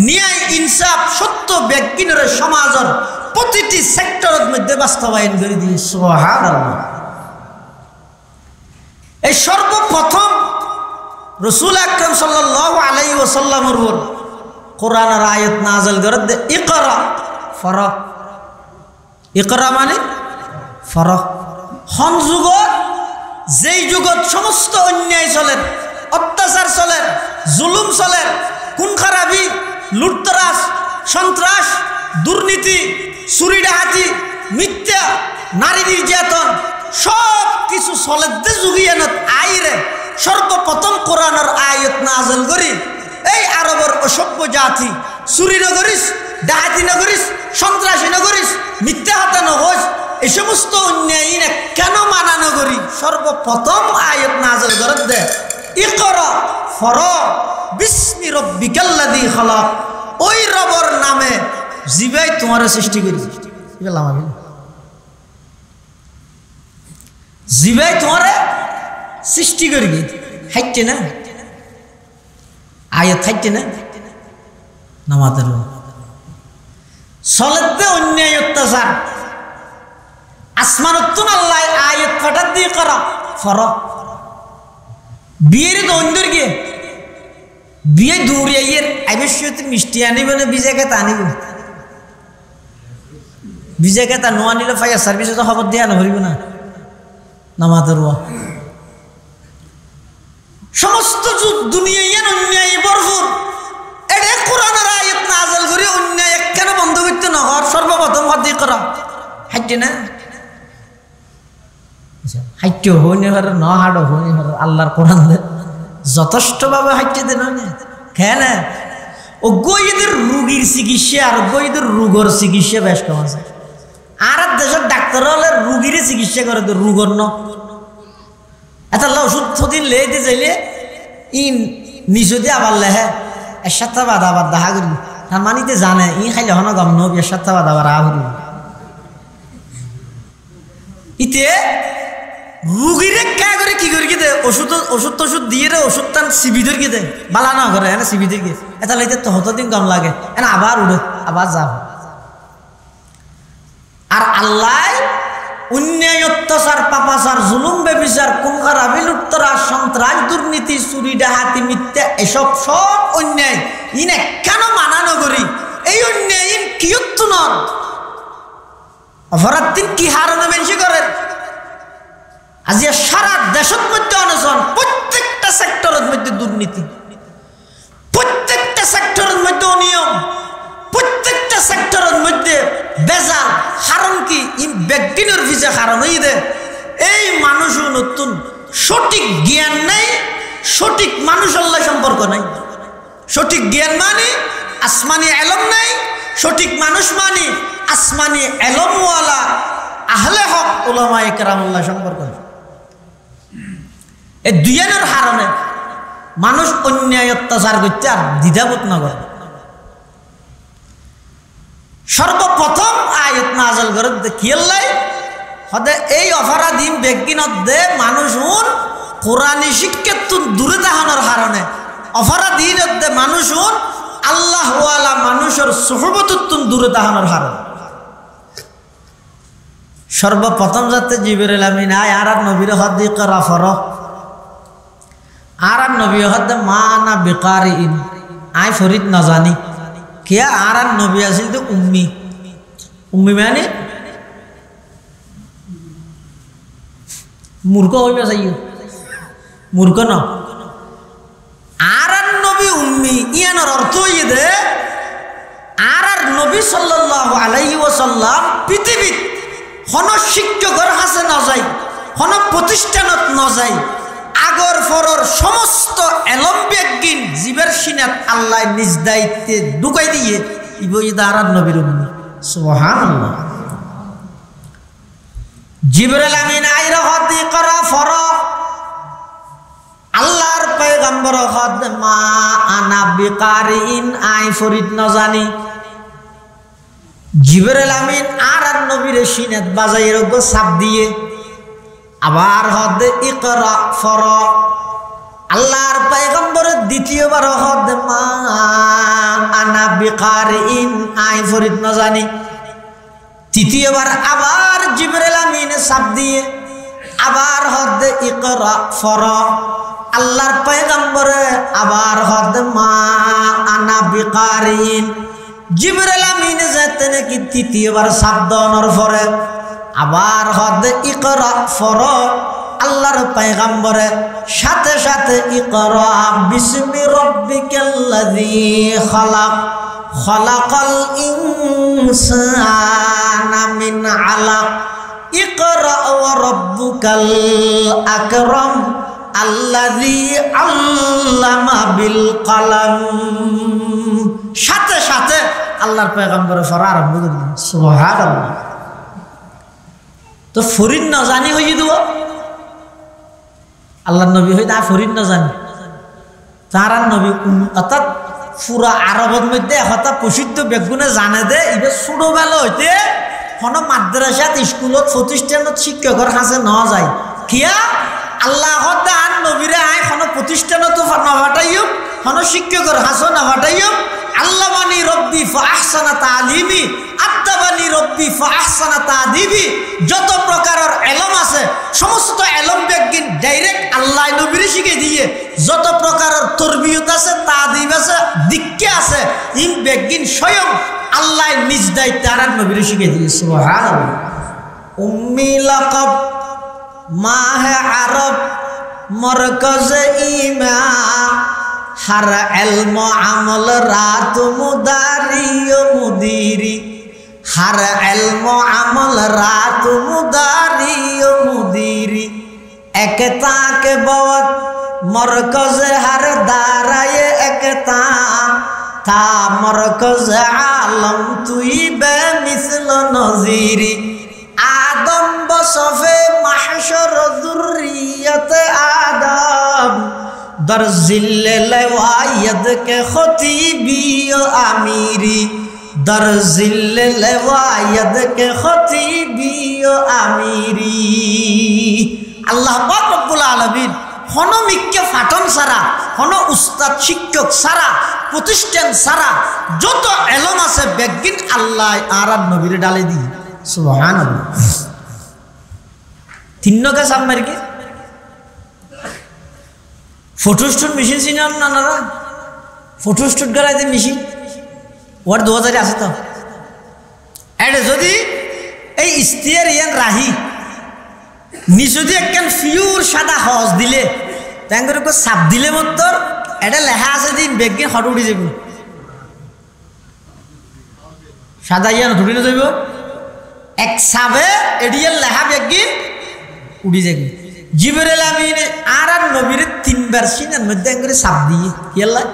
ন্যায় ইনসাফ সত্য ব্যক্তির সমাজের প্রতিটি সেক্টরের মধ্যে বাস্তবায়ন করে দিয়ে সুবহানাল্লাহ এই সর্বপ্রথম রাসূল আকরাম সাল্লাল্লাহু আলাইহি ওয়াসাল্লামের উপর কোরআনের আয়াত নাযিল করে দে ইকরা ফরা ইকরা মানে ফরা হন যুগত যেই যুগত সমস্ত অন্যায় চলে অত্যাচার চলে জুলুম চলে খুন খারাপি লুটতরাজ সন্ত্রাস দুর্নীতি চুরি ডাকাতি মিথ্যা নারী নির্যাতন সব কিছু চলে দে যুগিয়ানত আইরে সর্বপ্রথম কোরআনের আয়াত নাযিল করি এই আরবের অসভ্য জাতি চুরি নগরিস ডাকাতি নগরিস সন্ত্রাসী নগরিস মিথ্যা হত্যা নগরিস এই সমস্ত অন্যায় কেন মানানো করি সর্বপ্রথম আয়াত নাযিল করে দে ইকরা ফরা বিসমি রাব্বিকাল্লাযী খালাক ওই রবের নামে জিবাই তোমার সৃষ্টি করি বললাম আমি জিবাই তোমার সৃষ্টি করি হাইতে না আয়াত হাইতে না নামাজের চলতে অন্যায় অত্যাচার আসমানতুন আল্লাহ আয়াত ফাটাত দিয়ে করা ফরা বিয়ের দন্দর গিয়ে বিয়ে দূরে আইয়ের আবশ্যক মিষ্টি আনিব না বিজে কেতা আনিব বিজে কেতা নো আনিলে ফায়ার সার্ভিসে তো খবর দিয়া নহরিব না নামাজের সমস্ত দুনিয়া অন্যায় ভরপুর এটা কোরআনের আয়াত নাযিল করে অন্যায় কেন বন্ধ করতে না হওয়ার সর্বপ্রথম হাত দিয়ে করা হাইতে না হাইতে হইনি হর ন হাড় হইনি হর আল্লাহর কোরআন যথেষ্টভাবে হাইতে দেন কেন ও গইদের রোগীর চিকিৎসা আর গইদের রোগের চিকিৎসা বেশ কম আছে আর দেশের ডাক্তার হলে রোগীর চিকিৎসা করে তো রোগর ন এটা ওষুধ থদিন লে দিয়ে যাইলে নিচু দিয়ে আবার লেহে এর সাথে বাধা আবার দেখা করি তার মানিতে জানে খাইলে হন গম নব এর সাথে বাধা আবার আহ করি ইতে রুগীরে কে করে কি করে দে ওষুধ টষুধ দিয়ে রে ওষুধ টান সিবি ধরে দে বালা না করে এনে সিবি ধরে এটা লাইতে ততদিন কম লাগে এনে আবার উড়ে আবার যাব আর আল্লাহ অন্যায় অত্যাচার পাপাচার জুলুম ব্যভিচার খুন খারাপি লুটতরাজ সন্ত্রাস দুর্নীতি চুরি ডাকাতি মিথ্যা এসব সব অন্যায় ইনে কেন মানানো করি এই অন্যায় ইন কিয়ত্ত নন অপরাধ দিন কি হারণে বেশি করেন আজি সারা দেশত মধ্যে অনশন, প্রত্যেকটা সেক্টরের মধ্যে দুর্নীতি, প্রত্যেকটা সেক্টরের মধ্যে অনিয়ম, প্রত্যেকটা সেক্টরের মধ্যে বেজাল। কারণ কি? ব্যক্তির ভিজে কারণ হই দে এই মানুষও নতুন সঠিক জ্ঞান নাই, সঠিক মানুষ আল্লাহ সম্পর্ক নাই। সঠিক জ্ঞান মানে আসমানি এলম নাই, সঠিক মানুষ মানে আসমানি এলমওয়ালা আহলে হক উলামায়ে কেরামুল্লাহ সম্পর্ক নাই। এই দুইজনের কারণে মানুষ অন্যায় অত্যাচার করতে আর দ্বিধাবোধ না করে। সর্বপ্রথম আয়াত নাযিল করে দেখিয়ালাই হদে এই অপরাধী ব্যক্তিনত দে মানুষ কোরআনী শিক্ষা দূরে দেখানোর কারণে, অপরাধীর দে মানুষ আল্লাহ ওয়ালা মানুষের সুহবত দূরে দেখানোর কারণে। সর্বপ্রথম যাতে জিবরিল আমিন আয় আর নবীর হদি করা ফর আর নবী হদে মা না বিকারিন আয় ফরিদ না জানি কিয়া আর নবী আছিল তো উম্মি। উম্মি মানে মূর্খ হইবে চাই, মূর্খ ন। আর নবী উম্মি ইয়ানোর অর্থ হইয়ে দে আর নবী সাল্লাল্লাহু আলাইহি ওয়াসাল্লাম পৃথিবীত কোন শিক্ষকের কাছে না যায়, কোন প্রতিষ্ঠানত না যায়, আগর ফরর সমস্ত এলম বিজ্ঞান জীবের সিনাত আল্লাহ নিজ দায়িত্বে ঢুকাই দিয়ে ইবইদা আর নবীর উম্মি। সুবহানাল্লাহ। জিবরিল আমিন আইরা হদি করা ফর আল্লাহর পয়গম্বর হদ মা আনা বিকারিন আই ফরিদ না জানি। জিবরিল আমিন আর নবীর সিনাত বাজাই রগো সাপ দিয়ে আবার হদ ইকরা ফর আল্লাহর পয়গম্বর দ্বিতীয়বার হদ মা আনা বিকারিন আই ফরিদ না জানি। তৃতীয়বার আবার জিবরিল আমিন সাপ দিয়ে আবার হদ ইকরা ফর আল্লাহর পয়গম্বরে আবার হদ মা আনা বিকারিন। জিবরিল আমিন যেতে নাকি তৃতীয়বার সাপ দেওয়ার পরে আবার হদ ইকরা ফর আল্লাহর পয়গম্বরে সাথে সাথে ইকরা বিসমি রাব্বিকাল্লাযী খালাক খালাকাল ইনসানা মিন আলাক ইকরা ওয়া রাব্বুকাল আকরাম আল্লাযী আল্লামা বিল কলম। সাথে সাথে আল্লাহর পয়গম্বর পড়া আরম্ভ করে দিলেন। সুবহানাল্লাহ। তো ফরিদ না জানি হয়ে দিব আল্লাহর নবী হই না ফরিদ না জানি তার নবী অর্থাৎ পুরা আরবের মধ্যে হতা প্রসিদ্ধ বেগুনে জানে দে এবার ছোটবেলা হইতে কোনো মাদ্রাসাত স্কুলত প্রতিষ্ঠানত শিক্ষকের কাছে নেওয়া যায় কিয়া আল্লাহ আন নবীরে আয় কোনো প্রতিষ্ঠানত না ফাটাইম কোনো শিক্ষকের হাসো না ফাটাইম। আল্লামানি রব্বি ফাহসানা তালিমি আত্তাবানি রব্বি ফাহসানা তাদিবি। যত প্রকারের এলম আছে সমস্ত এলম বিজ্ঞান ডাইরেক্ট আল্লাহ নবীরে শিখে দিয়ে, যত প্রকারের তরবিয়ত আছে তাদিব আছে দীক্ষা আছে ইম বিজ্ঞান স্বয়ং আল্লাহ নিজ দায়িত্বে আর নবীরে শিখে দিয়ে। সুবহানাল্লাহ। উম্মি লাকাব মাহে আরব মরকজ ইমা হার এলম আমল রাত মুদারি মুদিরি হার এলম আমল রাত মুদারি মুদিরি একতা কে বত মরকজ হার দারায় একতা তা মরকজ আলম তুই বে মিসল নজিরি আদম বসফে মাহশর যুররিয়ত আদম দর জিল্লে লওয়ায়দ কে খতিবি ও আমিরি দর জিল্লে লওয়ায়দ কে খতিবি ও আমিরি। আল্লাহ পাক রব্বুল আলামিন কোনো মিক্কে ফাটন ছাড়া কোনো উস্তাদ শিক্ষক ছাড়া প্রতিষ্ঠান ছাড়া যত এলম আছে বেগিন আল্লাহ আর নবীরে ডালে দিয়ে। সুবহানাল্লাহ। তিনকে সামনে কি ফটোস্টুট মেশিন চিনেন নানারা? ফটোস্টুট করাই যে মেশিন ওর 2000 আছে তো এটা যদি এই ইস্তিয়ার ইয়ান রাহি নিচুদি একখান ফিউর সাদা হজ দিলে তাঙ্গর সাপ দিলে মতো এটা লেখা আছে দিন বেগিন হট উঠে যাব সাদা ইয়া ধুড়ি না যাইব এক সাবে এডিয়াল লেখা বেগিন উড়ি যাবে জিবরাইল আমিন আর নবীর তিনবার সিনার মধ্যে করে সাপ দিয়ে কি আল্লাহ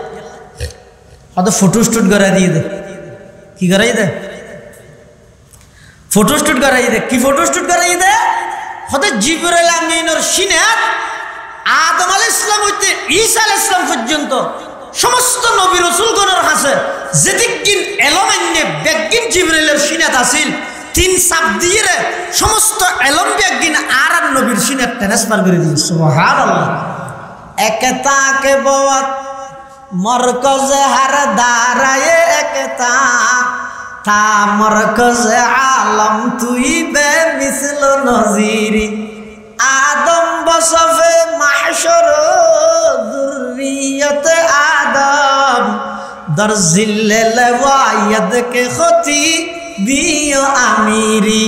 হয়ত ফটো স্টুট করাই দিয়ে দে কি করাই দে ফটো স্টুট করাই দে কি ফটো স্টুট করাই দে হয়তো জিবরাইল আমিনের সিনার আদম আলাইহিস সালাম হইতে ঈসা আলাইহিস সালাম পর্যন্ত সমস্ত নবী রাসূলগণের কাছে যেদিকিন এলমান্নে বেগিন জিবরাইলের সিনাত আছিল তিন সাপ দিয়ে সমস্ত এলম বেগিন আর নবীর সিনাত ট্রান্সফার করে দিয়ে সুবহানাল্লাহ একতাকে বওয়াত মরকজ হার দারায়ে একতা তা মরকজ আলম তুই বে মিসল নজিরি আদম বসফে মাহশর যুররিয়ত আদম দর জিল্লে লওয়ায়দ কে খতি বিও আমিরি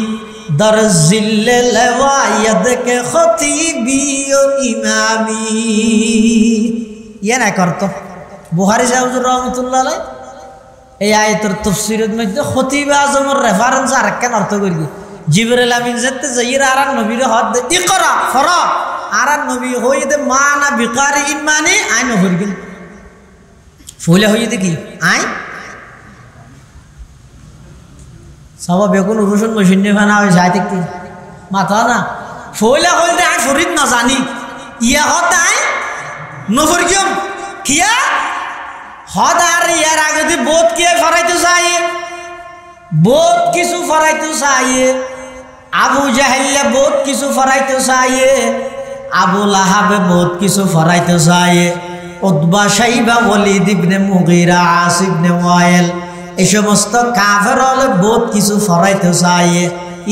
দর জিল্লে লওয়ায়দ কে খতি বিও ইমামি ইয়ে না করতো বুখারী সাহেব রহমাতুল্লাহ আলাইহি এই আয়াতের তাফসীরের মধ্যে খতিব আজমের রেফারেন্স আর কেন অর্থ করি জিবরাইল আমিন যেতে যাইরা আর নবীর হদ ইকরা ফরা আর নবী হইতে মানা বিকারি ইমানি আইন হরগিন ফুলে হইতে কি আই সবা বেগুন রসুন মশিনে ফানা হয় যাইতে কি মাথা না ফুলে হইতে আই ফরিদ না জানি ইয়া হদ আই নফরগিম কিয়া হদ আর ইয়ার আগে দি বোধ কে ফরাইতে চাই বোধ কিছু ফরাইতে চাই আবু জাহেলে বহুত কিছু ফরাইতে চাইয়ে আবু লাহাবে বহুত কিছু ফরাইতে চাইয়ে উতবা শাইবা ওয়ালিদ ইবনে মুগীরা আস ইবনে ওয়াইল এই সমস্ত কাফের হলে বহুত কিছু ফরাইতে চাইয়ে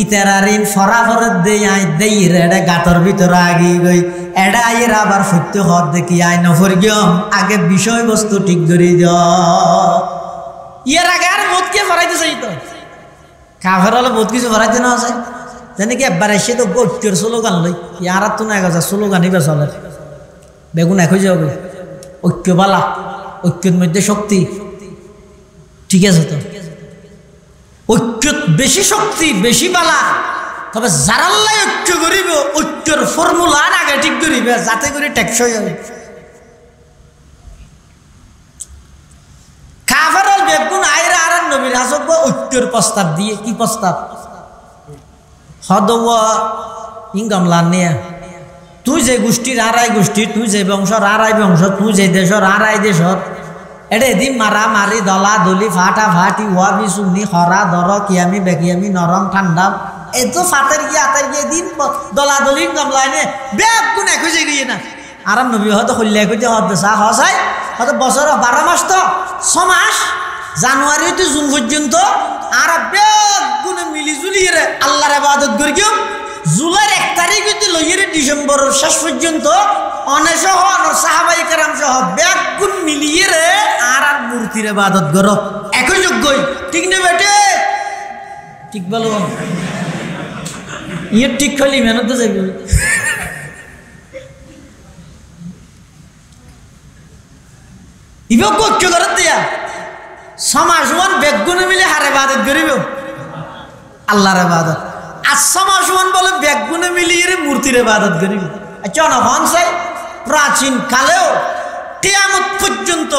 ইতারারিন ফরাফরত দেই আই দেই রেডা গাতর ভিতর আগি গই এডা আইরা আবার সত্য হদ দেখি আই নফর গিয়ম আগে বিষয়বস্তু ঠিক করে দাও ইয়ার আগে আর বহুত কে ফরাইতে চাই তো কাফের হলে বহুত কিছু ফরাইতে না আছে জানি কি একবার এসে তো ঐক্যের স্লোগান লই ইয়ার তো না গেছে স্লোগান ইবে চলে বেগুন এক হয়ে যাবে ঐক্য বালা ঐক্যের মধ্যে শক্তি ঠিক আছে তো ঐক্য বেশি শক্তি বেশি বালা তবে যারাল্লাই ঐক্য করিব ঐক্যের ফর্মুলা আগে ঠিক করিবে যাতে করে টেকসই হবে কাফের বেগুন আইরা আর নবীর হাসব ঐক্যের প্রস্তাব দিয়ে কি প্রস্তাব হদওয়া ইনকাম লানিয়া তুই যে গোষ্ঠীর আড়াই গোষ্ঠী তুই যে বংশর আড়াই বংশ তুই যে দেশর আড়াই দেশর এটা এদিন মারা মারি দলা দলি ফাটা ফাটি ওয়াবি সুন্নি হরা দর কিয়ামি বেকিয়ামি নরম ঠান্ডা এই তো ফাতের গিয়ে আতের গিয়ে দিন দলা দলি ইনকাম লাইনে বেগ গুণ এক হয়ে গিয়ে না আরাম নবী হয়তো হল্যাক হইতে হতে চা হসাই হয়তো বছর 12 মাস তো 6 মাস জানুয়ারি হইতে জুন পর্যন্ত আর বেগ গুণে মিলিজুলি আল্লাহর ইবাদত করি কেউ জুলাইয়ের 1 তারিখ হইতে লইয়ে ডিসেম্বরের শেষ পর্যন্ত অনেসহ অনর সাহাবাই কেরাম সহ বেগ গুণ মিলিয়ে রে আর মূর্তির ইবাদত করো একই যোগ্যই ঠিক না বেটে ঠিক বলো ইয়ে ঠিক হলি মেহনত যাইবে ইবে কচ্ছ করে দিয়া সমাজ ওয়ান বেগুনে মিলে হার ইবাদত করিব আল্লাহর ইবাদত আর সমাজ ওয়ান বলে বেগুনে মিলিয়ে মূর্তির ইবাদত করিব আচ্ছা না ভানসাই প্রাচীন কালেও কিয়ামত পর্যন্ত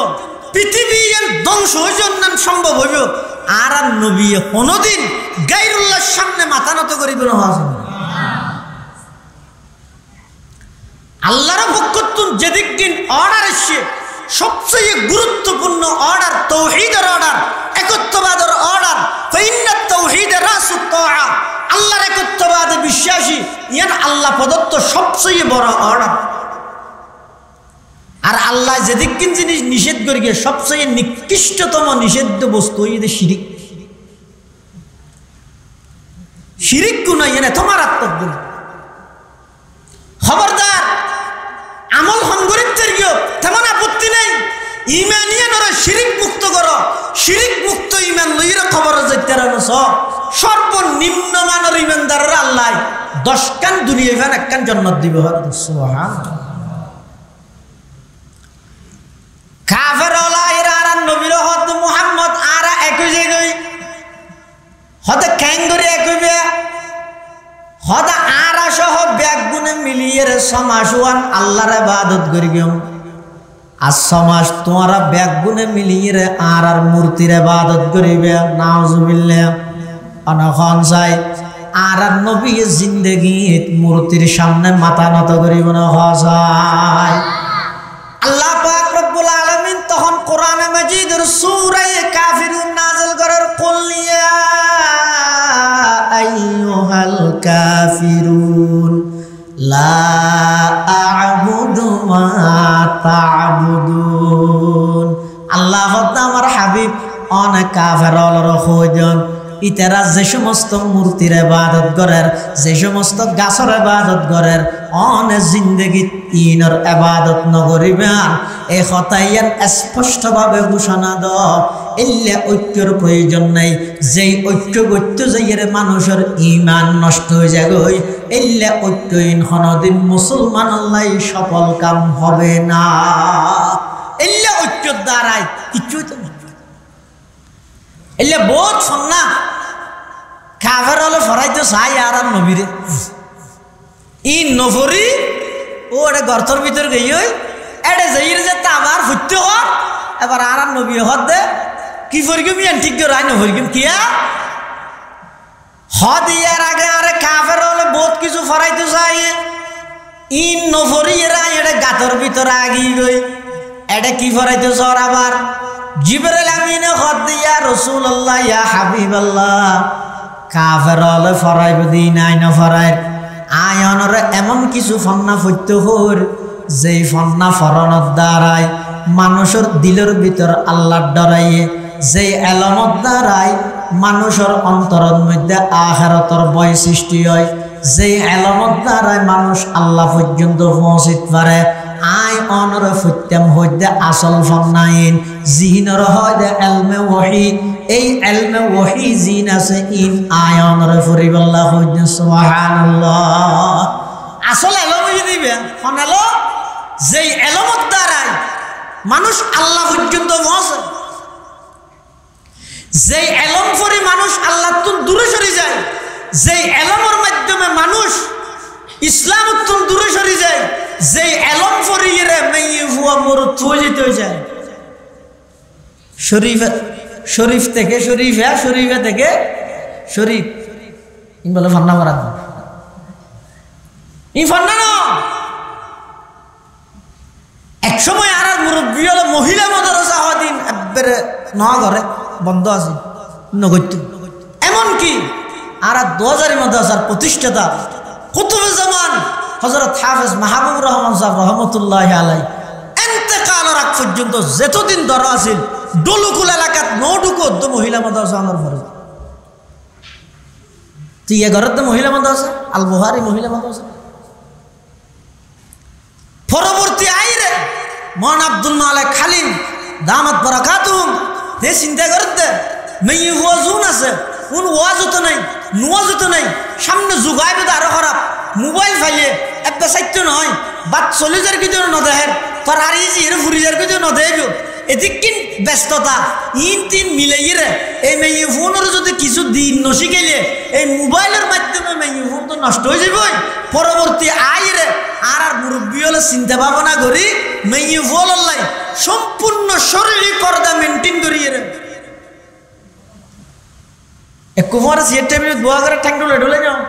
পৃথিবীর ধ্বংস হইজন্য সম্ভব হইব আর নবী কোনদিন গায়রুল্লাহর সামনে মাথা নত করিব না আল্লাহর পক্ষ থেকে যেদিন অর্ডার এসে সবচেয়ে গুরুত্বপূর্ণ অর্ডার তাওহীদের অর্ডার একত্ববাদের অর্ডার ফাইন্নাত তাওহীদ রাসুত তাআ আল্লাহর একত্ববাদে বিশ্বাসী ইয়ান আল্লাহ প্রদত্ত সবচেয়ে বড় অর্ডার আর আল্লাহ যেদিন জিনিস নিষেধ করে গিয়ে সবচেয়ে নিকৃষ্টতম নিষিদ্ধ বস্তু হইছে শিরিক শিরিক গুনাহ ইয়ান এত মারাত্মক গুনাহ খবরদার আমল হংগরিতের গিয়ে তেমন আপত্তি নেই ইমানিয়ানরা শিরিক মুক্ত করো শিরিক মুক্ত ইমান লইরা খবর যাইতে রানো সর্বনিম্ন মানের ইমানদাররা আল্লাহ 10 কান দুনিয়া ফেন 1 কান জান্নাত দিব। সুবহানাল্লাহ। কাফের ওলা এরা আর নবীর হদ মুহাম্মদ আর একই জায়গায় হতে ক্যাঙ্গরি একইবে হদা আর সহ ব্যাগ গুনে মিলিয়ে রে সমাসওয়ান আল্লাহর ইবাদত করিগম। আর সমাজ তোমারা ব্যাগ গুনে মিলিয়ে রে আর মূর্তির ইবাদত করিবে। নাউজুবিল্লাহ। অনখন চাই আর নবী জিন্দেগীত মূর্তির সামনে মাথা নত করিব না হয়। আল্লাহ পাক রব্বুল আলামিন তখন কোরআনে মাজিদের সূরা কাফিরুন নাযিল করার কুল ইয়া আইয়ুহাল কাফিরুন লা আ'বুদু মা তা'বুদুন। আল্লাহ আমার হাবিব অনেক কাফেরর কইদেন ইতারা যে সমস্ত মূর্তির ইবাদত করেন, যে সমস্ত গাছের ইবাদত করেন, অনেক জিন্দগি ইনর ইবাদত নকরিবেন। এই কথাইয়ান স্পষ্টভাবে ঘোষণা দাও এলে ঐক্যর প্রয়োজন নাই। যেই ঐক্যবদ্ধ যাইয়ের মানুষের ইমান নষ্ট হয়ে যাবে এলে ঐক্যহীন কোনদিন মুসলমান আল্লাহ সফল কাম হবে না। এলে ঐক্যর দ্বারাই কিছুই তো এলে বহুত সন্না কাফের হলে ফরাইতে চাই আর নবীরে ই নফরি ও এটা গর্তর ভিতর গই এটা যাইর যে আবার ফুটতে হর এবার আর নবী হদ দে কি ফরিগম ইয়ান ঠিক করে আই নফরিগম কিয়া হদ ইয়ার আগে আরে কাফের হলে বহুত কিছু ফরাইতে চাই ই নফরি এরা এটা গাতর ভিতর আগি গই এটা কি ফরাইতে চর আবার জিবরাইল আমিন হদ দিয়া রাসূলুল্লাহ ইয়া হাবিবাল্লাহ কাফের হলে ফরাইব দি নাই না ফরাই আয়নরে এমন কিছু ফন্না ফত্য হর যেই ফন্না ফরণত দ্বারাই মানুষের দিলের ভিতর আল্লাহর ডরাইয়ে, যেই এলমত দ্বারাই মানুষের অন্তরের মধ্যে আখিরাতের ভয় সৃষ্টি হয়, যেই এলমত দ্বারাই মানুষ আল্লাহ পর্যন্ত পৌঁছিতে পারে। আই অনরে ফত্যম হইতে আসল ফন্নাইন জিহিনর হইতে এলমে ওয়াহি। এই এলমে ওয়াহি জিন আছে ইন আয়নরে ফরিবাল্লাহ হইতে সুবহানাল্লাহ। আসল এলম দিবে ফনালো যেই এলমত দ্বারাই মানুষ আল্লাহ পর্যন্ত পৌঁছে, যেই এলম ফরি মানুষ আল্লাহ তুন দূরে সরে যায়, যেই এলমের মাধ্যমে মানুষ ইসলাম তুন দূরে সরে যায়, যেই এলম ফরিয়ে মেয়ে হুয়া মরত হয়ে যেতে হয়ে যায়। শরীফ থেকে শরীফে, শরীফে থেকে শরীফ ইন বলে ফান্না মারা ই ফান্না না। এক সময় আর মুরব্বী হলো মহিলা মাদ্রাসা হদিন একবারে নয়া ঘরে বন্ধ আছে নগত্য। এমনকি আর 2000 মাদ্রাসার প্রতিষ্ঠাতা কুতুবে জামান হযরত হাফেজ মাহবুবুর রহমান সাহেব রহমতুল্লাহি আলাইহি ইন্তেকালের আগ পর্যন্ত যতদিন ধরা আছিল ডলুকুল এলাকাত নডুকো তো মহিলা মাদ্রাসা আমার ঘরে। তুই এ ঘরের তো মহিলা মাদ্রাসা আল বুহারি মহিলা মাদ্রাসা। পরবর্তী আইরে মহান আব্দুল মালিক খালিম দামাত বারাকাতুহুম তে চিন্তা করতে মেয়ে ওয়াজুন আছে কোন ওয়াজও তো নাই, নুয়াজও তো নাই, সামনে যুগাই বেদা আরো খারাপ। মোবাইল ফাইলে একটা সাইত্য নয় বাদ 40,000 কিছু নদেহের তোর আর ইজি এর 40,000 কিছু নদেব এদিক কিন ব্যস্ততা ইন তিন মিলাইয়ে রে এই মেয়ে ফোনের যদি কিছু দিন নশিখাইলে এই মোবাইলের মাধ্যমে মেয়ে ফোন তো নষ্ট হয়ে যাবে। পরবর্তী আইরে আর মুরব্বী হলে চিন্তা ভাবনা করি মেয়ে ফোন সম্পূর্ণ শরীরী পর্দা মেনটেন করিয়ে রে কুমারে সিয়ের টেবিল দোয়া করে ঠ্যাং ডলে ডলে যাও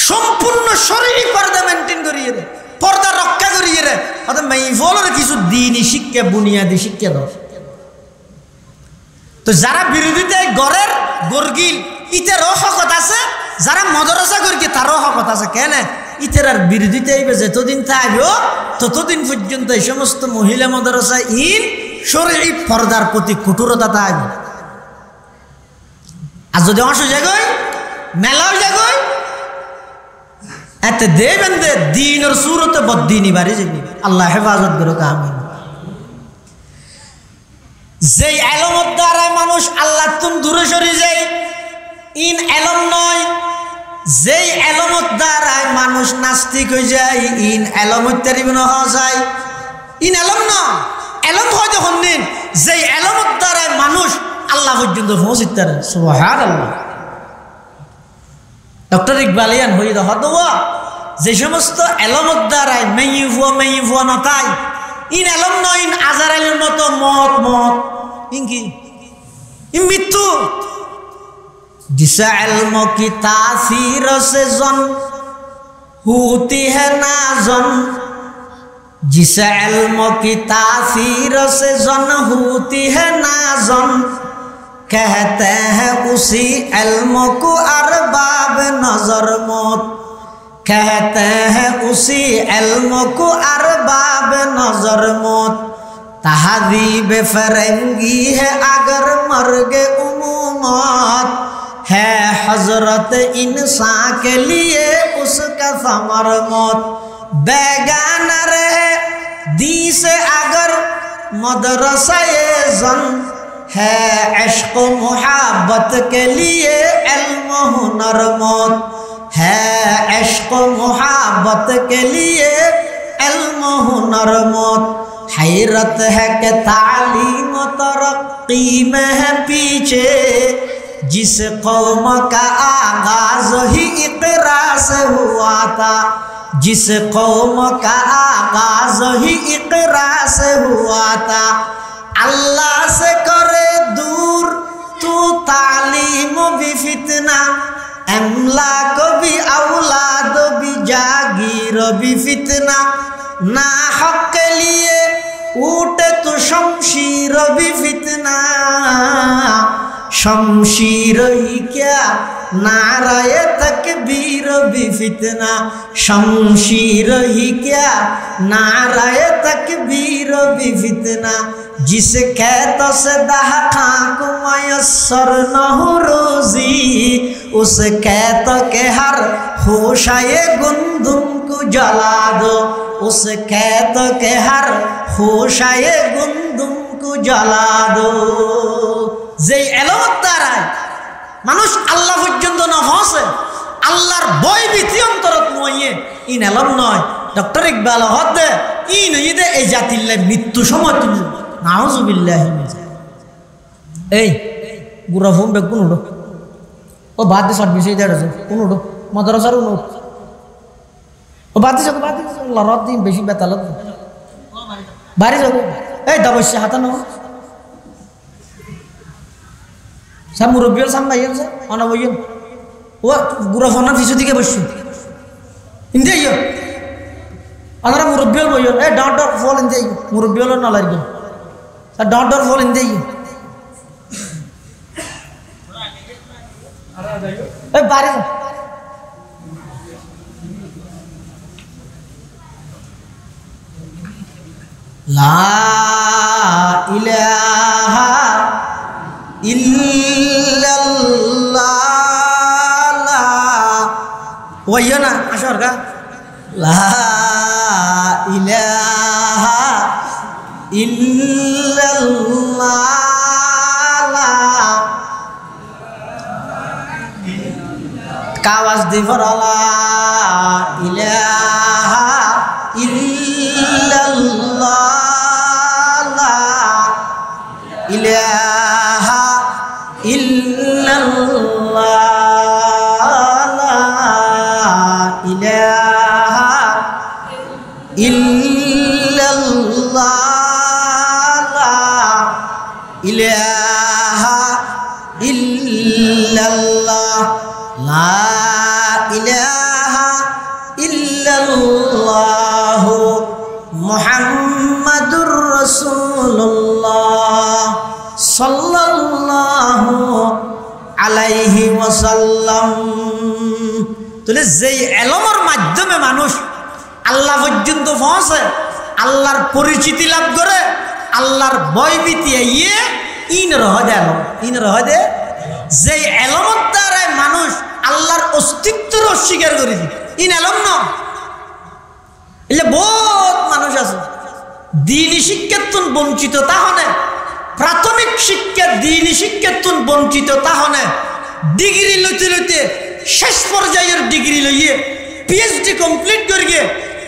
সম্পূর্ণ শরীরী পর্দা মেনটেন করিয়ে রে পর্দা রক্ষা করিয়ে রে অর্থাৎ মেয়ে ফলের কিছু দিনই শিক্ষা বুনিয়াদী শিক্ষা দাও। তো যারা বিরোধিতায় গড়ের গর্গিল ইতেরও হকত আছে, যারা মদরসা করি তারও হকত আছে। কেন ইতের আর বিরোধিতায় যতদিন থাকবে ততদিন পর্যন্ত এই সমস্ত মহিলা মদরসা ইন শরীরী পর্দার প্রতি কঠোরতা থাকবে। আর যদি অংশ জাগই মেলাও জাগই এতে দেবেন দে দিনের সুরতে বদ্দিনী বাড়ি যাবি। আল্লাহ হেফাজত করুক আমিন। যেই এলমত দ্বারা মানুষ আল্লাহ তুম দূরে সরে যায় ইন এলম নয় যেই এলমত দ্বারায় মানুষ নাস্তিক হয়ে যায়, ইন এলমত তেরিবন হওয়া যায়। ইন এলম না, এলম হয় যখন নিন যেই এলমত দ্বারায় মানুষ আল্লাহ পর্যন্ত পৌঁছিতে পারে। সুবহানাল্লাহ। ডক্টর ইকবালিয়ান হয়ে হদওয়া যে সমস্ত এলমত দ্বারায় মেইফুয়া নতাই, ইন এলম নয় ইন আজারাইলের মতো মত ইন কি ইন মৃত্যু। जिसे इल्म की तासीर से जन होती है नाजन, जिसे इल्म की तासीर से जन होती है नाजन, कहते हैं उसी इल्म को अरबाब नजर मौत, कहते हैं उसी इल्म को अरबाब नजर मौत। तहज़ीब फरंगी है अगर मर्ग उमूमत, है हजरत इंसान के लिए उसका समर मौत। बेगाना रहे दी से अगर मदरसा ये जन, है इश्क मुहब्बत के लिए इल्म हुनर मौत, है इश्क मुहब्बत के लिए इल्म हुनर मौत। हैरत है कि तालीम तरक्की में है पीछे, जिस कौम का आगाज ही इक़रा से हुआ था, जिस कौम का आगाज ही इक़रा से हुआ था। अल्लाह से करे दूर तू तालीम भी फितना, अमलाक भी औलाद भी जागीर भी फितना। ना हक के लिए उठे तो शमशीर भी फितना, शमशीर ही क्या नाराए तकबीर भी फितना, शमशीर ही क्या नाराए तकबीर भी फितना। जिस कहत से दहका को मयसर न हो रोजी, उस कहत के हर होशाए गुंदुम को जला दो, उस कहत के हर होशाए गुंदुम को जला दो। যে এলমত দ্বারায় মানুষ আল্লাহ পর্যন্ত না পৌঁছে, আল্লাহর ভয় ভীতি অন্তরত নয়, ইন এলম নয়। ডক্টর ইকবাল হদে ইন ইদে এই জাতিল্লা মৃত্যু সময় তুমি নাউজুবিল্লাহ। এই গুড়া ফোন বেগ কোন উঠো, ও বাদ দিয়ে শর্ট বিষয় দেড় কোন উঠো মাদ্রাসার উঠো, ও বাদ দিছে আল্লাহ রদ দিন বেশি বেতালত বাড়ি যাবো। এই দাবস্যা হাতা নাও সব মুরব্বীর সামনে আইছে অনা বইন ও গুড়া ফোনা পিছু দিকে বসছো ইন্দে আইও আমরা মুরব্বীর বইন এ ডট ফল ইন্দে আইও মুরব্বীর না লাগবে আর ডট ফল ইন্দে আইও এ বাড়ি লা ইলাহা ইল্লাল্লাহ ওইও না আসর গা লা ইলাহা ইল্লাল্লাহ কাওয়াজ দি ফরলা ইলাহা ইল্লাল্লাহ ইলাহা ইল্লাল্লাহ ইলাহা ইল্লাল্লাহ ইলাহা ইল্লাল্লাহ লা ইলাহা ইল্লাল্লাহ মুহাম্মাদুর রাসূলুল্লাহ সাল্লাল্লাহু আলাইহি ওয়াসাল্লাম। তাহলে যেই এলমের মাধ্যমে মানুষ আল্লাহ পর্যন্ত পৌঁছে, আল্লাহর পরিচিতি লাভ করে, আল্লাহর ভয় ভীতি ইয়ে ইন রহদে ইন রহদে যেই এলমের দ্বারায় মানুষ আল্লাহর অস্তিত্বর অস্বীকার করে দিই ইন এলম ন এলে বহুত মানুষ আছে দ্বীনি শিক্ষাতুন বঞ্চিত তাহলে প্রাথমিক শিক্ষা দ্বীনি শিক্ষাতুন বঞ্চিত তাহলে ডিগ্রি লইতে লইতে শেষ পর্যায়ের ডিগ্রি লইয়ে পিএইচডি কমপ্লিট করিয়ে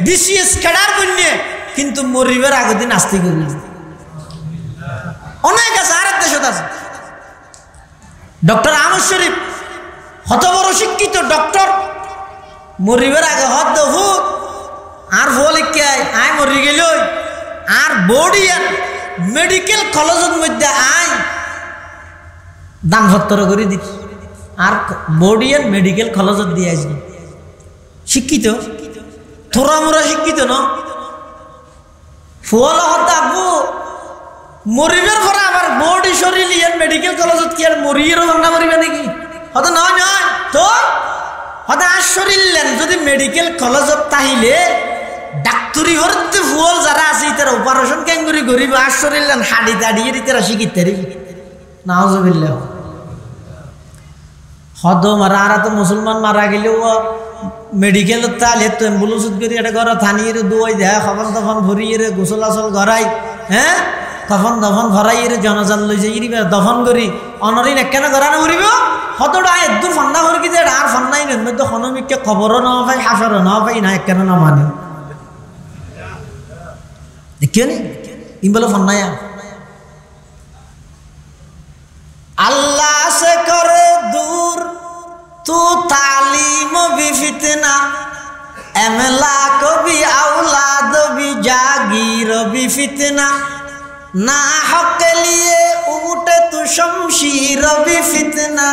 বিসিএস ক্যাডার বনিয়ে কিন্তু মরিবার আগের দিন আসতে করি অনেক আছে আর দেশত আছে ডক্টর আহমদ শরীফ হত বড় শিক্ষিত ডক্টর মরিবার আগে হত দফুত আর ফলিকে আয় মরি গেল আর বডিয়ার মেডিকেল কলেজের মধ্যে আয় দানপত্র করে দিত আর বডিয়ার মেডিকেল কলেজত দিয়ে আসবে শিক্ষিত থোড়া মোরা শিক্ষিত ন ফুয়ালা হত আব্বু মরিবার পরে আবার বডি শরীর ইয়ার মেডিকেল কলেজত কি আর মরিয়েরও ভাঙা মরিবে নাকি হত নয় নয় তো হত আর শরীর লেন যদি মেডিকেল কলেজত তাহিলে ডাক্তারি হরতে ফুল যারা আছে তারা অপারেশন কেন করে গরিব আর শরীর লেন হাড়ি দাঁড়িয়ে তারা শিখিতে নাউজুবিল্লাহ হদ মারা আর তো মুসলমান মারা গেলেও মেডিকেল তাহলে তো অ্যাম্বুলেন্স করি এটা ঘর থানিয়ে দুয়াই দেয় খবর তখন ভরিয়ে গোসল আসল ঘরাই হ্যাঁ তখন দফন ভরাই জনজাল লই যাই দফন করি অনরিন একখান করা না করিব হতটা একদম ফন্না করি কি আর ফন্নাই নেন মধ্যে হনমিককে খবরও না পাই হাসরও না পাই না একখান না মানে দেখিও নি ইম বলে ফন্নায়া আল্লাহ সে করে দূর তু তালিম বি ফিতনা এমলা কবি আওলাদ বি জাগির বি ফিতনা ना हक के लिए उठे तू शमशीर भी फितना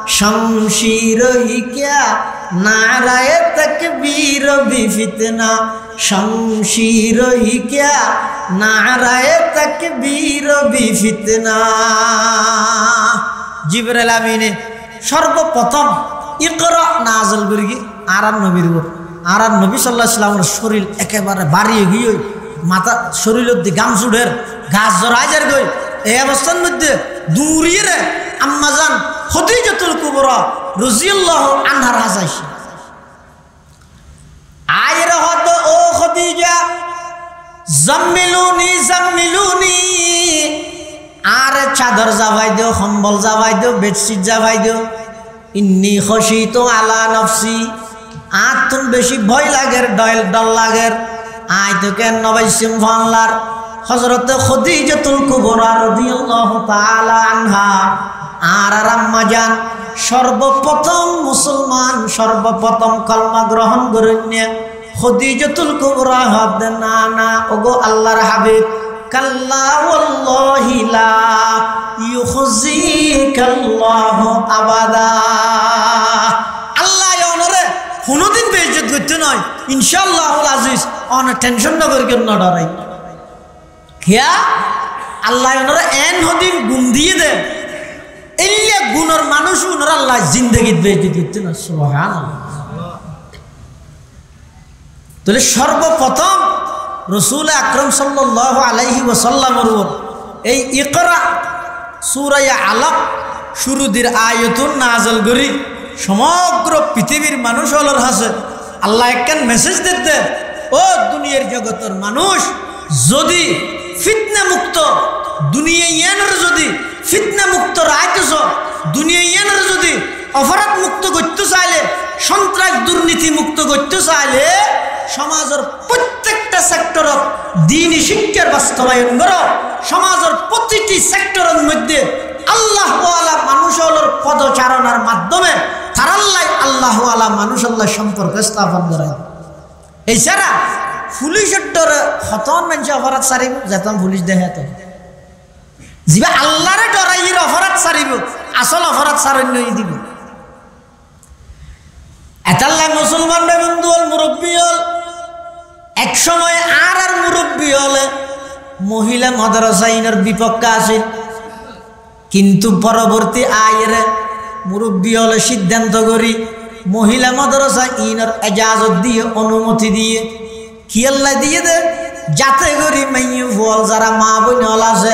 शमशीर ही क्या नाराए तकबीर भी फितना शमशीर ही क्या नाराए तकबीर भी फितना जिब्राइल आमीने सर्वप्रथम इकरा नाज़िल करी आराम नबीर आराम नबी सल्लल्लाहु अलैहि वसल्लम शरीर एकेबारे बारिये गई माथा शरीर गाम चुड़ेर घास जराय जार गई এই অবস্থার মধ্যে দূরিয়ে আম্মাজান খদিজাতুল কুবরা রাদিয়াল্লাহু আনহার হাসাইছে আয়রা হত ও খদিজা জাম্মিলুনি জাম্মিলুনি আর চাদর জাবাই দিও কম্বল জাবাই দিও বেডশিট জাবাই দিও ইন্নী খশিতু আলা নফসি আতুন বেশি ভয় লাগের ডল লাগের আয় তো কেন নবাইসিম ফানলার হযরত খদিজাতুল কুবরা রাদিয়াল্লাহু তাআলা আনহা আর আম্মাজান সর্বপ্রথম মুসলমান সর্বপ্রথম কলমা গ্রহণ করেন খদিজাতুল কুবরা হদ না না ওগো আল্লাহর হাবিব কাল্লা ওয়াল্লাহি লা ইউখজিকাল্লাহু আবাদা আল্লাহ ওনরে কোনদিন বেইজ্জত করতে নয় ইনশাআল্লাহুল আজিজ অন টেনশন না করে কেন ডরাই क्या আল্লাহ ওনরে এন হদিন গুণ দিয়ে দে এলিয়া গুণর মানুষ ওনর আল্লাহ জিন্দেগিত বেইজ্জত করতে না সুবহানাল্লাহ তাহলে সর্বপ্রথম রাসূল আকরাম সাল্লাল্লাহু আলাইহি ওয়াসাল্লামের এই ইকরা সূরা আলাক শুরুদের আয়াতুন নাযিল করি সমগ্র পৃথিবীর মানুষ হলর হাসে আল্লাহ একখান মেসেজ দিতে ও দুনিয়ার জগতের মানুষ যদি ফিতনা মুক্ত দুনিয়া ইয়ানের যদি ফিতনা মুক্ত রাখতেছ দুনিয়া ইয়ানের যদি অপরাধ মুক্ত করতে চাইলে সন্ত্রাস দুর্নীতি মুক্ত করতে চাইলে সমাজের প্রত্যেকটা সেক্টরত দ্বীনি শিক্ষার বাস্তবায়ন করো সমাজের প্রতিটি সেক্টরের মধ্যে আল্লাহ ওয়ালা মানুষের পদচারণার মাধ্যমে তারাল্লাই আল্লাহ ওয়ালা মানুষ আল্লাহ সম্পর্ক স্থাপন করে এছাড়া পুলিশের ডরে হতন মানুষ অপরাধ সারিব যেতন পুলিশ দেখে তো যিবা আল্লাহরে ডরাইয়ের অপরাধ সারিব আসল অপরাধ সারণ্য দিব এতাল্লাই মুসলমান বন্ধু হল মুরব্বী হল এক সময় আর মুরব্বী হলে মহিলা মাদ্রাসা ইনার বিপক্ষে আছে কিন্তু পরবর্তী আয়ের মুরব্বী হলে সিদ্ধান্ত করি মহিলা মাদ্রাসা ইনার এজাজত দিয়ে অনুমতি দিয়ে কি আল্লাহ দিয়ে দে যাতে করি মাইয়ে ফল যারা মা বোন হল আছে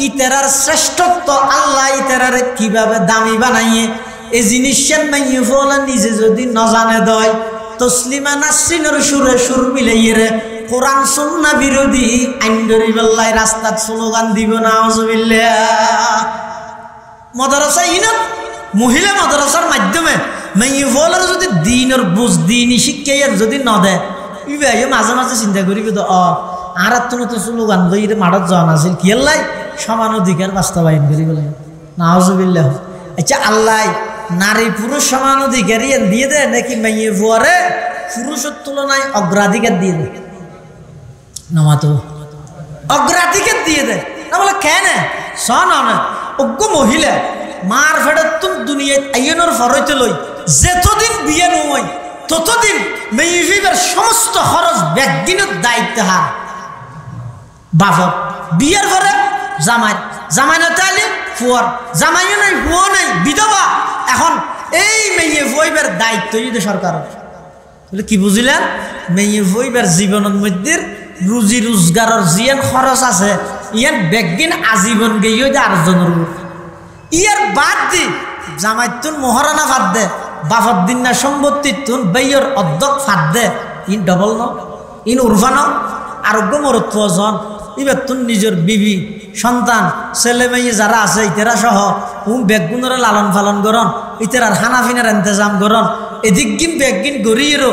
ইতারার শ্রেষ্ঠত্ব আল্লাহ ইতারারে কিভাবে দামি বানাইয়ে এই জিনিসের মাইয়ে ফল নিজে যদি ন জানে দয় তসলিমা নাসরিনের সুরে সুর মিলাইয়ে কোরআন সুন্নাহ বিরোধী আইন ধরি বেল্লাই রাস্তাত স্লোগান দিব না আউযুবিল্লাহ মাদ্রাসা ইনত মহিলা মাদ্রাসার মাধ্যমে মেয়ে বলার যদি দিনের বুঝ দিনই শিক্ষা যদি ন দেয় ইবাই মাঝে মাঝে চিন্তা করিবি তো আর তো স্লোগান লইরে মাঠত যাওয়া নাছিল কি আল্লাহ সমান অধিকার বাস্তবায়ন করি বলে নাউজুবিল্লাহ। আচ্ছা আল্লাহ নারী পুরুষ সমান অধিকার দিয়ে দেয় নাকি মেয়ে ফুয়ারে পুরুষের তুলনায় অগ্রাধিকার দিয়ে দেয়? নামাতো অগ্রাধিকার দিয়ে দেয় না বলে কেন সন অজ্ঞ মহিলা মার ফেরত তুমি দুনিয়ায় আইনের ফরইতে লই যেতদিন বিয়ে নয় ততদিন মেয়ে ফিবার সমস্ত খরচ ব্যাগদিনের দায়িত্ব হার বাফর বিয়ের পরে জামাই জামাই না তাইলে ফুয়ার জামাইও নাই ফুয়াও নাই বিধবা এখন এই মেয়ে ফুয়াইবার দায়িত্ব যদি সরকার কি বুঝিলেন মেয়ে ফুয়াইবার জীবনের মধ্যে রুজি রোজগারের জিয়ান খরচ আছে ইয়ান ব্যাগদিন আজীবন গিয়ে আরেকজনের ইয়ার বাদ দি জামাই তুন মহারানা ফাঁদ দে বাফর দিন না সম্পত্তি তুন বেয়র অধ্যক্ষ ফাঁদ দে ইন ডবল ন ইন উর্ফা ন আরোগ্য মরত্ব জন এবার তুন নিজের বিবি সন্তান ছেলে মেয়ে যারা আছে ইতেরা সহ বেগুনের লালন পালন করন ইতেরার খানাফিনার ইন্তজাম করন এদিক গিন বেগিন গড়িয়েরও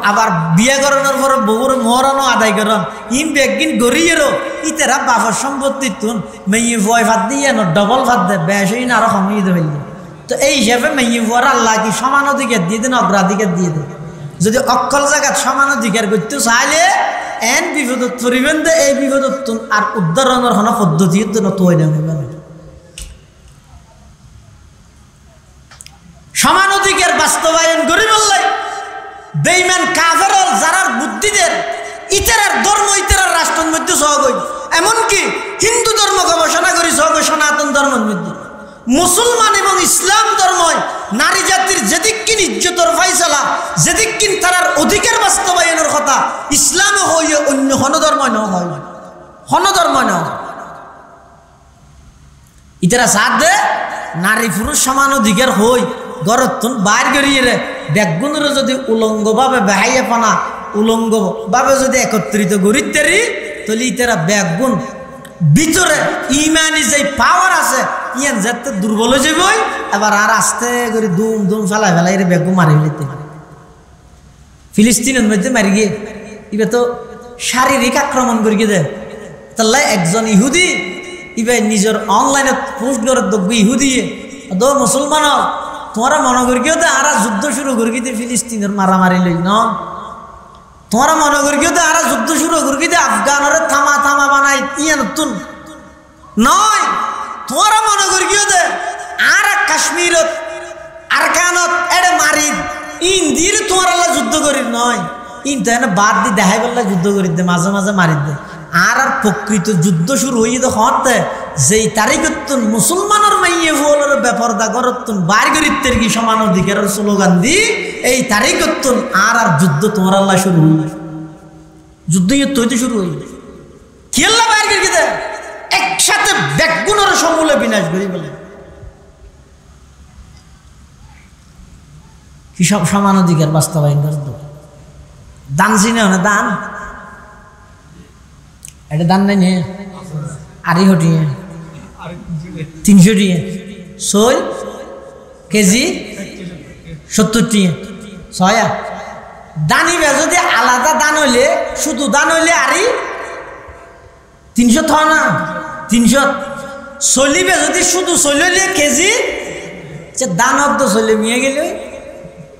আবার বিয়ে করানোর পর বউর মহরানো আদায় করন ইন বেগিন গড়িয়েরও ইতেরা বাফর সম্পত্তি তুন মেয়ে ভয় ভাত দিয়ে ডবল ভাত দে বেশই না আরো কমিয়ে দেবে। তো এই হিসাবে মেয়ে ভুয়ার আল্লাহ কি সমান অধিকার দিয়ে দেন অগ্রাধিকার দিয়ে দেন? যদি অক্কল জায়গাত সমান অধিকার করতে চাইলে এন বিপদত পরিবেন দে এই বিপদত আর উদ্ধারণের কোনো পদ্ধতি তৈ নেবেন। সমান অধিকার বাস্তবায়ন করি বললে বেঈমান কাফের যারার বুদ্ধিদের ইতেরার ধর্ম ইতেরার রাষ্ট্রের মধ্যে সহগই এমনকি হিন্দু ধর্ম গবেষণা করি সহগ সনাতন ধর্মের মধ্যে মুসলমান এবং ইসলাম ধর্ময় নারী জাতির যেদিকিন ইজ্জতর ফাইসালা যেদিকিন তারার অধিকার বাস্তবায়নের কথা ইসলামে হইয়ে অন্য হনধর্ময় ন হয় হনধর্ময় ন ইতারা সাথ দে নারী পুরুষ সমান অধিকার হই গরতুন বাইর করিয়ে রে ব্যাগুনের যদি উলঙ্গভাবে বেহাইয়া পানা উলঙ্গভাবে যদি একত্রিত গরিতেরি তাহলে ইতারা ব্যাগুন ভিতরে ইমানি যে পাওয়ার আছে ইয়ান যাতে দুর্বল হয়ে যাবই এবার আর আস্তে করে দুম দুম ফেলাই ফেলাই বেগু মারি ফেলতে ফিলিস্তিনের মধ্যে মারি গিয়ে এবার তো শারীরিক আক্রমণ করি গিয়ে দেয় তাহলে একজন ইহুদি এবার নিজের অনলাইনে পোস্ট করে দেখবো ইহুদি দো মুসলমান তোমরা মনে করি কেউ তো আর যুদ্ধ শুরু করি গিয়ে ফিলিস্তিনের মারামারি লই ন তোমরা মনে করি কেউ তো আর যুদ্ধ শুরু করি গিয়ে আফগানের থামা থামা বানাই ইয়ে নতুন নয় তোমরা মনে করি কেউ দে আর কাশ্মীরত আর কানত এড়ে মারি ইন্দির তোমার আল্লাহ যুদ্ধ করি নয় ইন তো এনে বাদ দি দেখাই বললে যুদ্ধ করি দে মাঝে মাঝে মারি দে আর প্রকৃত যুদ্ধ শুরু হয়ে তো হতে যেই তারিখতুন মুসলমানের মাইয়ে বলার ব্যাপার দা করতুন বাইর গরিবদের কি সমান অধিকারের স্লোগান দি এই তারিখতুন আর যুদ্ধ তোমার আল্লাহ শুরু হইল যুদ্ধ হইতে শুরু হইল কি আল্লাহ বাইর করে দে একসাথে ব্যাগুনের সমূলে বিনাশ করি বলে কি সব সমান অধিকার বাস্তবায়ন করে দান চিনে না দান এটা দান নাই নিয়ে আড়াই হটিয়ে 300 টিয়ে সই কেজি 70 টিয়ে ছয়া দানিবে যদি আলাদা দান হইলে শুধু দান হইলে আরই 300 থা না 300 চলিবে যদি শুধু চলিলে কেজি দান অব্দ চলে মিয়ে গেলে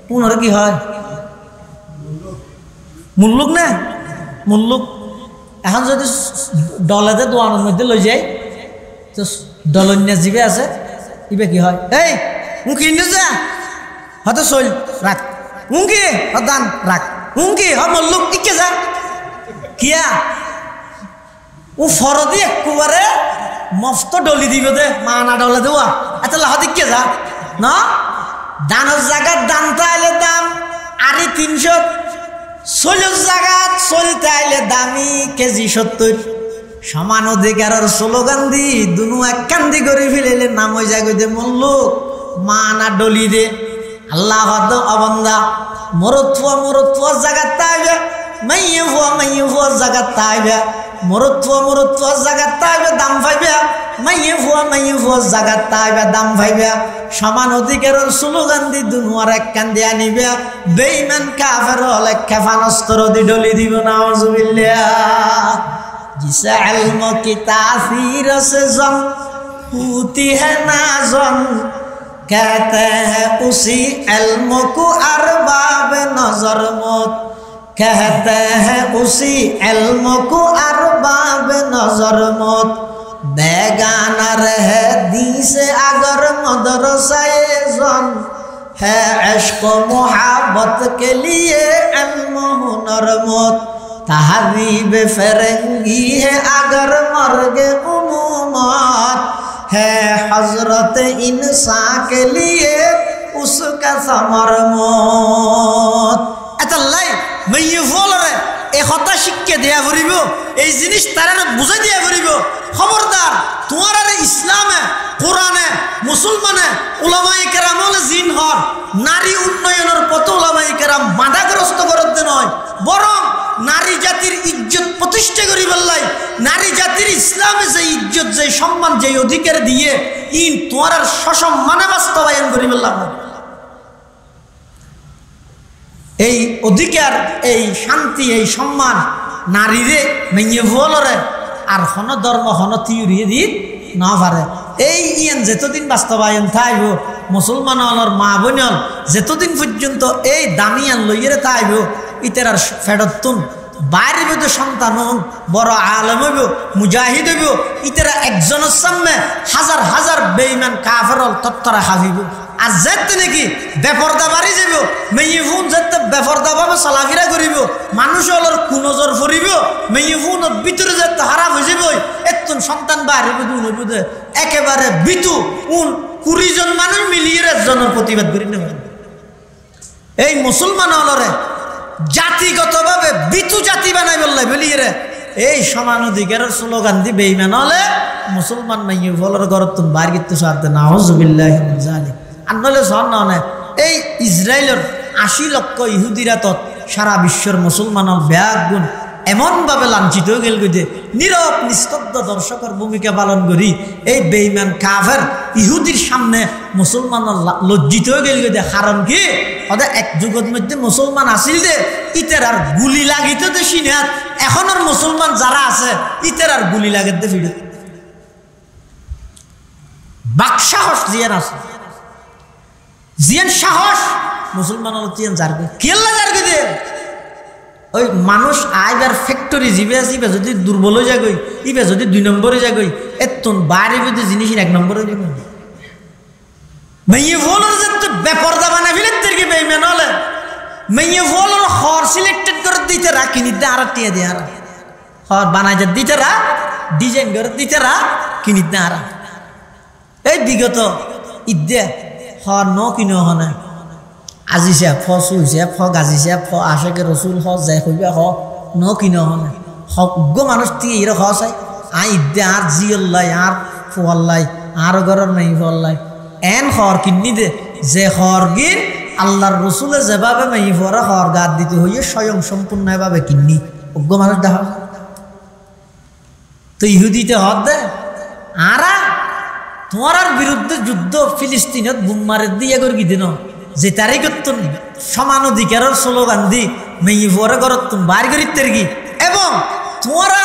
পুনর কি হয় মুল্লুক না মুল্লুক এখন যদি ডলাতে দোয়ানোর মধ্যে লই যায় তো ডলন্যা জিবে আছে ইবে কি হয় এই মুখি যা হয়তো চল রাখ মুখি দান রাখ মুখি হ মল্লুক টিকে যা কিয়া ও ফরদি একবারে মস্ত ডলি দিব দে মানা ডলে দেওয়া এত লাহ দিকে যা না দানের জায়গার দাম তাইলে দাম আরে 300 চল্লিশ জায়গা চলতে আইলে দামি কেজি 70 সমান অধিকারের স্লোগান দি দুনু এক কান্দি করে ফেলে নাম হয়ে যায় দে মল্লুক মানা ডলি দে আল্লাহ অবন্দা মরতুয়া জায়গা তাইবে মাইয়ে ফুয়া জাগাত তাইবে মরুত্ব জাগাত তাইবে দাম পাইবে মাইয়ে ফুয়া জাগাত তাইবে দাম পাইবে সমান অধিকারের স্লোগান দি দুনিয়ার এক কান্দে আনিবে বেঈমান কাফের হলে ক্ষেপণাস্ত্র দি ডলি দিব নাউজুবিল্লাহ जिसे इल्म की तासीर से जम होती है नाज़म कहते हैं उसी इल्म को अरबाब नजर मौत कहते हैं उसी इल्म को अरबाब नजर मौत बेगाना रहे दी से अगर मदरसाए जम है इश्क मोहब्बत के लिए इल्म हुनर मौत तहज़ीब फ़िरंगी है अगर मर्गे उमूमत है हज़रत इंसान के लिए उसका समर मौत एतल्लाई मैं ये बोल रहे एक हत्ता शिक्के दिया करिबो এই জিনিস তারা বুঝাই দিয়া করিব খবরদার তোমার ইসলামে কোরআনে মুসলমানে উলামায়ে কেরাম হলে জিন হর নারী উন্নয়নের পথে উলামায়ে কেরাম বাধাগ্রস্ত করতে নয় বরং নারী জাতির ইজ্জত প্রতিষ্ঠা করিবার লাই নারী জাতির ইসলামে যে ইজ্জত যে সম্মান যে অধিকার দিয়ে ইন তোমার সসম্মানে বাস্তবায়ন করিবার লাগে এই অধিকার এই শান্তি এই সম্মান নারীরে মেয়ে ভোলরে আর হন ধর্ম হন থিওরি দিত না পারে এই ইয়ান যতদিন বাস্তবায়ন থাইব মুসলমান হলর মা বোনল যতদিন পর্যন্ত এই দামিয়ান লইয়েরে থাইব ইতার ফেরতুন বাইরে বেদে সন্তান বড় আলেম হইব মুজাহিদ হইব ইতারা একজনের সামনে হাজার হাজার বেঈমান কাফের তত্তরা হাফিব আর যেতে নাকি বেপরদা বাড়ি যাব মেয়ে ফোন যেতে বেপরদা ভাবে চলাফেরা করিব মানুষ হলর কুনজর ফরিব মেয়ে ফোনের ভিতরে যেতে হারাপ হয়ে যাব এতন সন্তান বাইরে বেদে একেবারে বিতু 20 জন মানুষ মিলিয়ে একজনের প্রতিবাদ করি নেবেন এই মুসলমান হলরে জাতিগতভাবে বিতু জাতি বানাই বললে বেলিয়ে এই সমান অধিকারের স্লোগান দি বেঈমান হলে মুসলমান মাইয়ে ফলর গরত তুমি বাইর করতে সারতে নাউজুবিল্লাহি মিন যালিক আনলে সন না এই ইসরায়েলের 80 লক্ষ ইহুদিরা তো সারা বিশ্বের মুসলমানের ব্যাগ গুণ এমন ভাবে লাঞ্ছিত হয়ে গেল যে নীরব নিস্তব্ধ দর্শকের ভূমিকা পালন করি এই বেঈমান কাফের ইহুদির সামনে মুসলমানের লজ্জিত হয়ে গেল যে কারণ কি ওদের এক যুগের মধ্যে মুসলমান আসিল যে ইতের আর গুলি লাগিত দে সিনাত এখনের মুসলমান যারা আছে ইতের আর গুলি লাগাতে ফিরে বাকসাহস জিয়ান আছে জিয়ান সাহস মুসলমান হলো জিয়ান জারগে কেল্লা জারগে দে ওই মানুষ আইবার ফ্যাক্টরি জিবে যদি দুর্বল হয়ে যাগই ইবে যদি 2 নম্বরে যাগই এতন বাইরে যদি জিনিস 1 নম্বরে যাবে মেয়ে বলার যে তো বেপরদা বানাই ফেলে তেরকে বেঈমান হলে মেয়ে বলার হর সিলেক্টেড করে দিতে রাখি নিতে আর টিয়া দে আর হর বানাই যা দিতে রা ডিজাইন করে দিতে রা কিনিতে আর এই বিগত ইদ্দে হর ন কিনো হনে আজিছে ফ সুইছে ফ গাজিছে ফ আশেকে রসুল হ যাই হইবে হ ন কিনো হনে হগ্গ মানুষ তি এর হ চাই আই ইদ্দে আর জিয়াল্লাই আর ফুয়াল্লাই আর ঘরের নাই ফুয়াল্লাই এন হর কিন্নি দে যে হর গিন আল্লাহর রসুলে যেভাবে মাই ফরা হর গাদ দিতে হইয়ে স্বয়ং সম্পূর্ণভাবে কিন্নি অজ্ঞ মানুষ দেখা তো ইহুদিতে হদ দে আরা তোমার বিরুদ্ধে যুদ্ধ ফিলিস্তিনত বুম মারে দিয়ে করে কি দিন যে তারিখ সমান অধিকারের স্লোগান দি মেয়ে ফরে ঘরত তুমি বার করিতে কি এবং তোমারা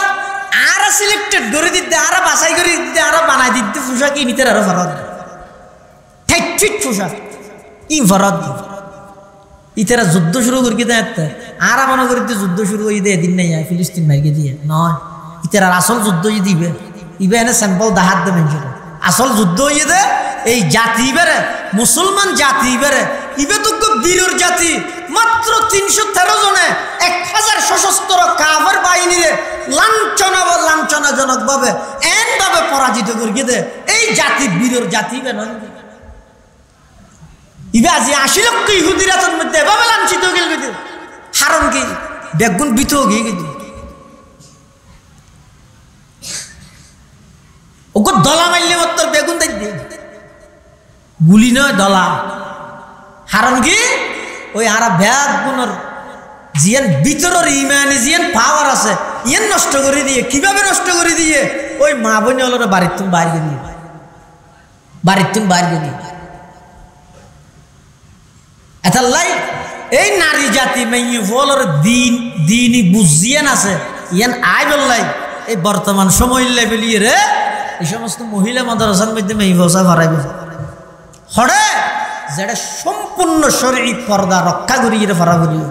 আরা সিলেক্টেড করে দিতে আরা বাছাই করে দিতে আরা বানাই দিতে পোশাক নিতে আরো ফরত ঠিক পোশাক ই ফরত ইতারা যুদ্ধ শুরু করি দেয় আরা মনে করি যুদ্ধ শুরু করে দিয়ে দিন নাই ফিলিস্তিন ভাইকে দিয়ে নয় ইতারা আসল যুদ্ধ দিবে ইবে এনে স্যাম্পল দাহাত দে মেনছিল আসল যুদ্ধ হইয়ে দে এই জাতি বেড়ে মুসলমান জাতি বেড়ে ইবে তো বীরের জাতি মাত্র 313 জনে 1000 সশস্ত্র কাফের বাহিনীরে লাঞ্ছনাজনক ভাবে এন ভাবে পরাজিত করিয়ে দে এই জাতি বীরের জাতি বেন ইবে আজি 80 লক্ষ ইহুদিরা তোর মধ্যে এভাবে লাঞ্ছিত গেল গেছে হারণ কি বেগুন বিত গিয়ে গেছে ওকে দলা মারলে মাত্র বেগুন দেখবে গুলি নয় দলা হারণ কি ওই আরা ব্যাগ গুণর জিয়ান ভিতরের ইমানে জিয়ান পাওয়ার আছে ইয়ান নষ্ট করে দিয়ে কিভাবে নষ্ট করে দিয়ে ওই মা বোন হলো বাড়ির তুমি বাইরে দিয়ে বাড়ির তুমি বাইরে দিয়ে এটা লাই এই নারী জাতি মেয়ে ফলর দিন দিনই বুঝিয়ান আছে ইয়ান আই বললাই এই বর্তমান সময় লেভেলিয়ে রে এই সমস্ত মহিলা মাদ্রাসার মধ্যে মেয়ে বসা ভরাইবে হরে যেটা সম্পূর্ণ শরীর পর্দা রক্ষা করিয়ে ভরা করিয়ে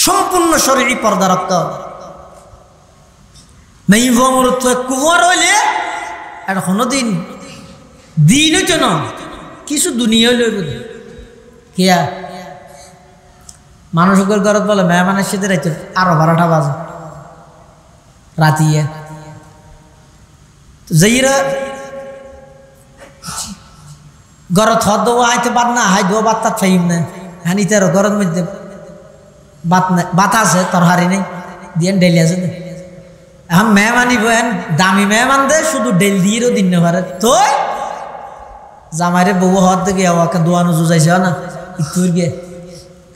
সম্পূর্ণ শরীর পর্দা রক্ষা মেয়ে মূলত কুমার হইলে এটা কোনোদিন দিন হইতো না কিছু দুনিয়া লইব কিয়া মানুষের ঘরত বলে মেহমানের সাথে রাইতে আরো 12টা বাজে রাতিয়ে যাইরা ঘরত হদ আইতে বাদ না হাই দো বাত্তা ফাইম না হানি তেরো ঘরের মধ্যে বাত আছে তরহারি নেই দিয়ে ডেলি আছে এখন মেহমানি বহেন দামি মেহমান দে শুধু ডেল দিয়েও দিন না পারে তো জামাইরে বউ হওয়ার থেকে ওকে দোয়ানো জুজাইছে না একটু গিয়ে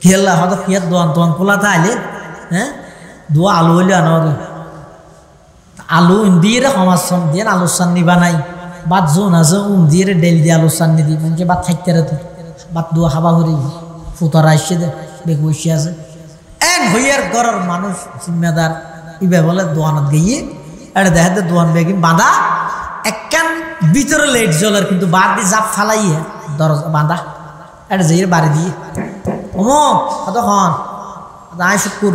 খেলা হয়তো ফিয়ার দোয়ান তোয়ান খোলাতে আইলে হ্যাঁ দোয়া আলু হইলে আনো আলু দিয়ে সমাজ দিয়ে আলুর চান্নি বানাই বাদ জোন আছে দিয়ে ডেল দিয়ে আলুর চান্নি দিই মানে বাদ থাকতে রে তো বাদ দোয়া খাবা করি ফুতরা আসছে দে বেগ বসে আছে এন হইয়ার ঘরের মানুষ জিম্মেদার ইবে বলে দোয়ানত গিয়ে এটা দেখাতে দোয়ান বেগিন বাঁধা একখান ভিতরে লাইট জ্বলার কিন্তু বাদ দিয়ে জাপ ফালাইয়ে দরজা বাঁধা এটা যাই বাড়ি দিয়ে ওমো কত খন আয় শুকুর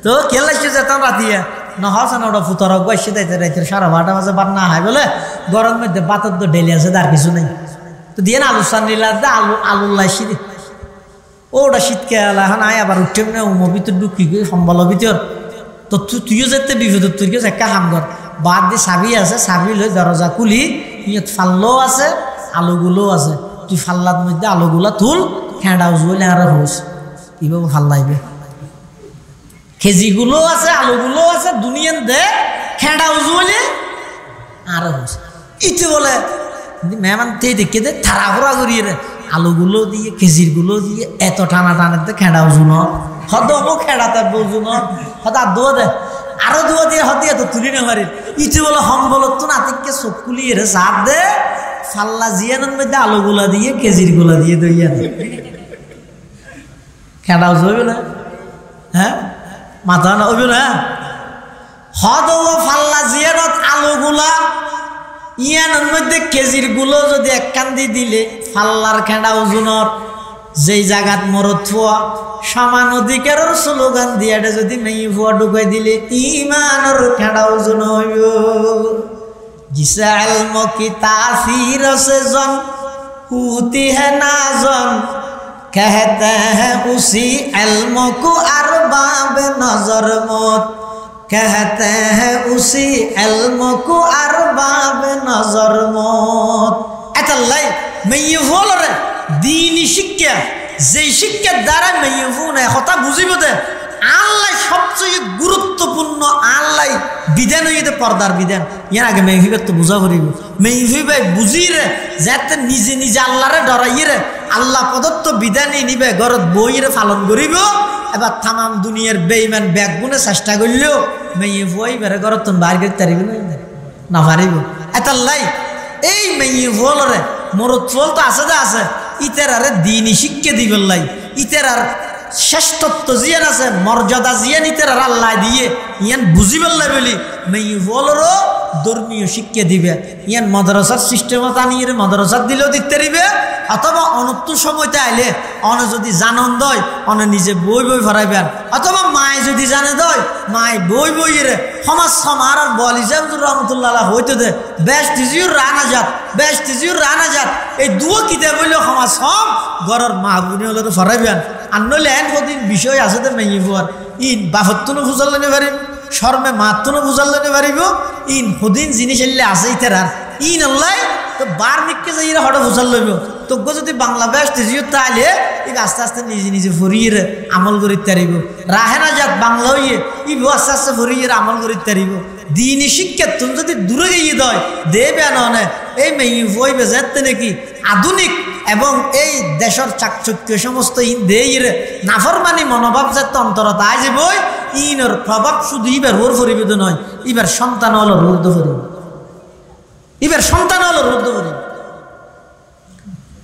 তো কেলাইছে যেতাম রাতিয়ে নহস না ওটা ফুতর বসে যাইতে রাইতে 12:30 বাজে বাদ না হয় বলে গরম মধ্যে বাতর তো ডেলি আছে তার কিছু নেই তো দিয়ে না আলু চান্নিলা দে আলু লাইছি দে ওটা শীতকে এখন আয় আবার উঠে না উমো ভিতর ঢুকি গিয়ে সম্বল ভিতর তো তুইও যেতে বিপদ তুই গিয়ে একটা কাম কর বাদ দিয়ে চাবি আছে চাবি লই দরজা খুলি ইয়াত ফাল্লো আছে আলুগুলোও আছে তুই ফাল্লার মধ্যে আলুগুলা তুল খেঁড়াও জুলে আর হোস এইভাবে ফাল্লাইবে খেজিগুলো আছে আলুগুলো আছে দুনিয়ান দে খেঁড়াও জুলে আর হোস ইতে বলে মেহমান তে দেখে দে থাড়াঘোড়া করিয়ে রে আলুগুলো দিয়ে খেজিরগুলো দিয়ে এত টানা টানাতে খেঁড়াও জুন হদ খেড়াতে বুঝুন হদ আর দোয়া দে আরো দোয়া দিয়ে হদিয়া তো তুলি না পারি ইতে বলে হম বলো তো নাতিকে চোখ কুলিয়ে রে চাপ দে ফাল্লা জিয়ানোর মধ্যে আলুগুলা দিয়ে কেজির গুলা দিয়ে দইয়া দে খেড়াও জইবে না হ্যাঁ মাথা না হইবে না হদ ফাল্লা জিয়ানত আলুগুলা ইয়ানোর মধ্যে কেজির গুলো যদি এক কান্দি দিলে ফাল্লার খেড়া ওজনের যেই জায়গাত মরত ফুয়া সমান অধিকারের স্লোগান দিয়ে যদি মেয়ে ফুয়া ঢুকাই দিলে ইমানের খেড়া ওজন হইব জিসা ইলম কি তাসির সে জন হুতি হে না জন कहते हैं उसी इल्म को अरबाब नजर मौत कहते हैं उसी इल्म को अरबाब नजर मौत एतल्लाई মেয়ে বলরে দীনি শিক্ষা যেই শিক্ষার দ্বারা মেয়ে ফোনে কথা বুঝিব দে আল্লাহ সবচেয়ে গুরুত্বপূর্ণ আল্লাহ বিধান হইতে পর্দার বিধান ইয়ার আগে মেয়ে তো বুঝা করিব মেয়ে ভাই বুঝিরে যাতে নিজে নিজে আল্লাহরে ডরাইরে আল্লাহ প্রদত্ত বিধানই নিবে ঘরত বইরে পালন করিব এবার তামাম দুনিয়ার বেঈমান ব্যাগগুনে চেষ্টা করলেও মেয়ে বই বেড়ে ঘরত বাইর করতে পারিব না পারিব এতাল্লাই এই মেয়ে বলরে মরত ফল তো আছে আছে ইতেরারে দিনই শিক্ষা দিবেন লাই ইতেরার শ্রেষ্ঠত্ব জিয়ান আছে মর্যাদা জিয়ান ইতেরার আল্লাহ দিয়ে ইয়ান বুঝিবেন লাই বলি মেয়ে বলরও ধর্মীয় শিক্ষা দিবে ইয়ান মাদ্রাসার সিস্টেমত আনিয়ে মাদ্রাসার দিলেও দিতে পারিবে অথবা অনত্য সময়তে আইলে অনে যদি জানন দয় অনে নিজে বই বই ভরাইবেন অথবা মায় যদি জানে দয় মায় বই বইয়ের সমাজ সমার আর বল হিসাব রহমতুল্লাহ হইতে দে বেশ তিজিউর রানা যাত এই দুও কিতাব বললেও সমাজ সম ঘরের মা বোনে হলে তো ভরাইবেন আর নইলে এন কদিন বিষয় আছে তো মেয়ে ফুয়ার ইন বাফত্তনো ফুজাল লেনে পারিব শর্মে মাত্তনো ফুজাল লেনে পারিব ইন সদিন জিনিস এলে আছে ইতেরার ইন আল্লাহ তো বার মিককে যাই হঠাৎ ফুসাল লইব তোকে যদি বাংলাদেশ তিজিও তাইলে ই আস্তে আস্তে নিজে নিজে ফরিয়ে আমল করিতে পারিব রাহে না যাত বাংলা হইয়ে ইবু আস্তে আস্তে ফরিয়ে আমল করিতে পারিব দিনই শিক্ষা তুমি যদি দূরে গিয়ে দয় দেবে নয় এই মেয়ে বইবে যেতে নাকি আধুনিক এবং এই দেশের চাকচক্য সমস্ত ইন্দের নাফরমানি মনোভাব যে অন্তরতা আজ বই ইনর প্রভাব শুধু ইবার ওর পরিবেদ নয়, এবার সন্তান হলো রুদ্ধ করি, এবার সন্তান হলো রুদ্ধ করি।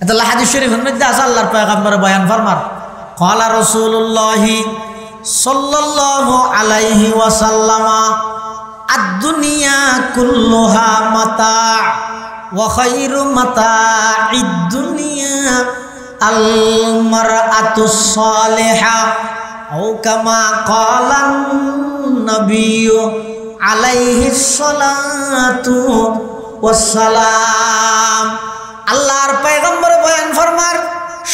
এটা হাদিস শরীফের মধ্যে আছে, আল্লাহর পয়গম্বর বয়ান ফরমার ক্বালা রাসূলুল্লাহি সাল্লাল্লাহু আলাইহি ওয়াসাল্লাম আদ-দুনিয়া কুল্লুহা মাতা ওয়া খায়রু মাতা'id দুনিয়া আল মারআতুস সালিহা আও কামা ক্বালান নবিয়্যু আলাইহিস সালাতু ওয়াস সালাম। আল্লাহর পয়গম্বর বয়ান ফরমার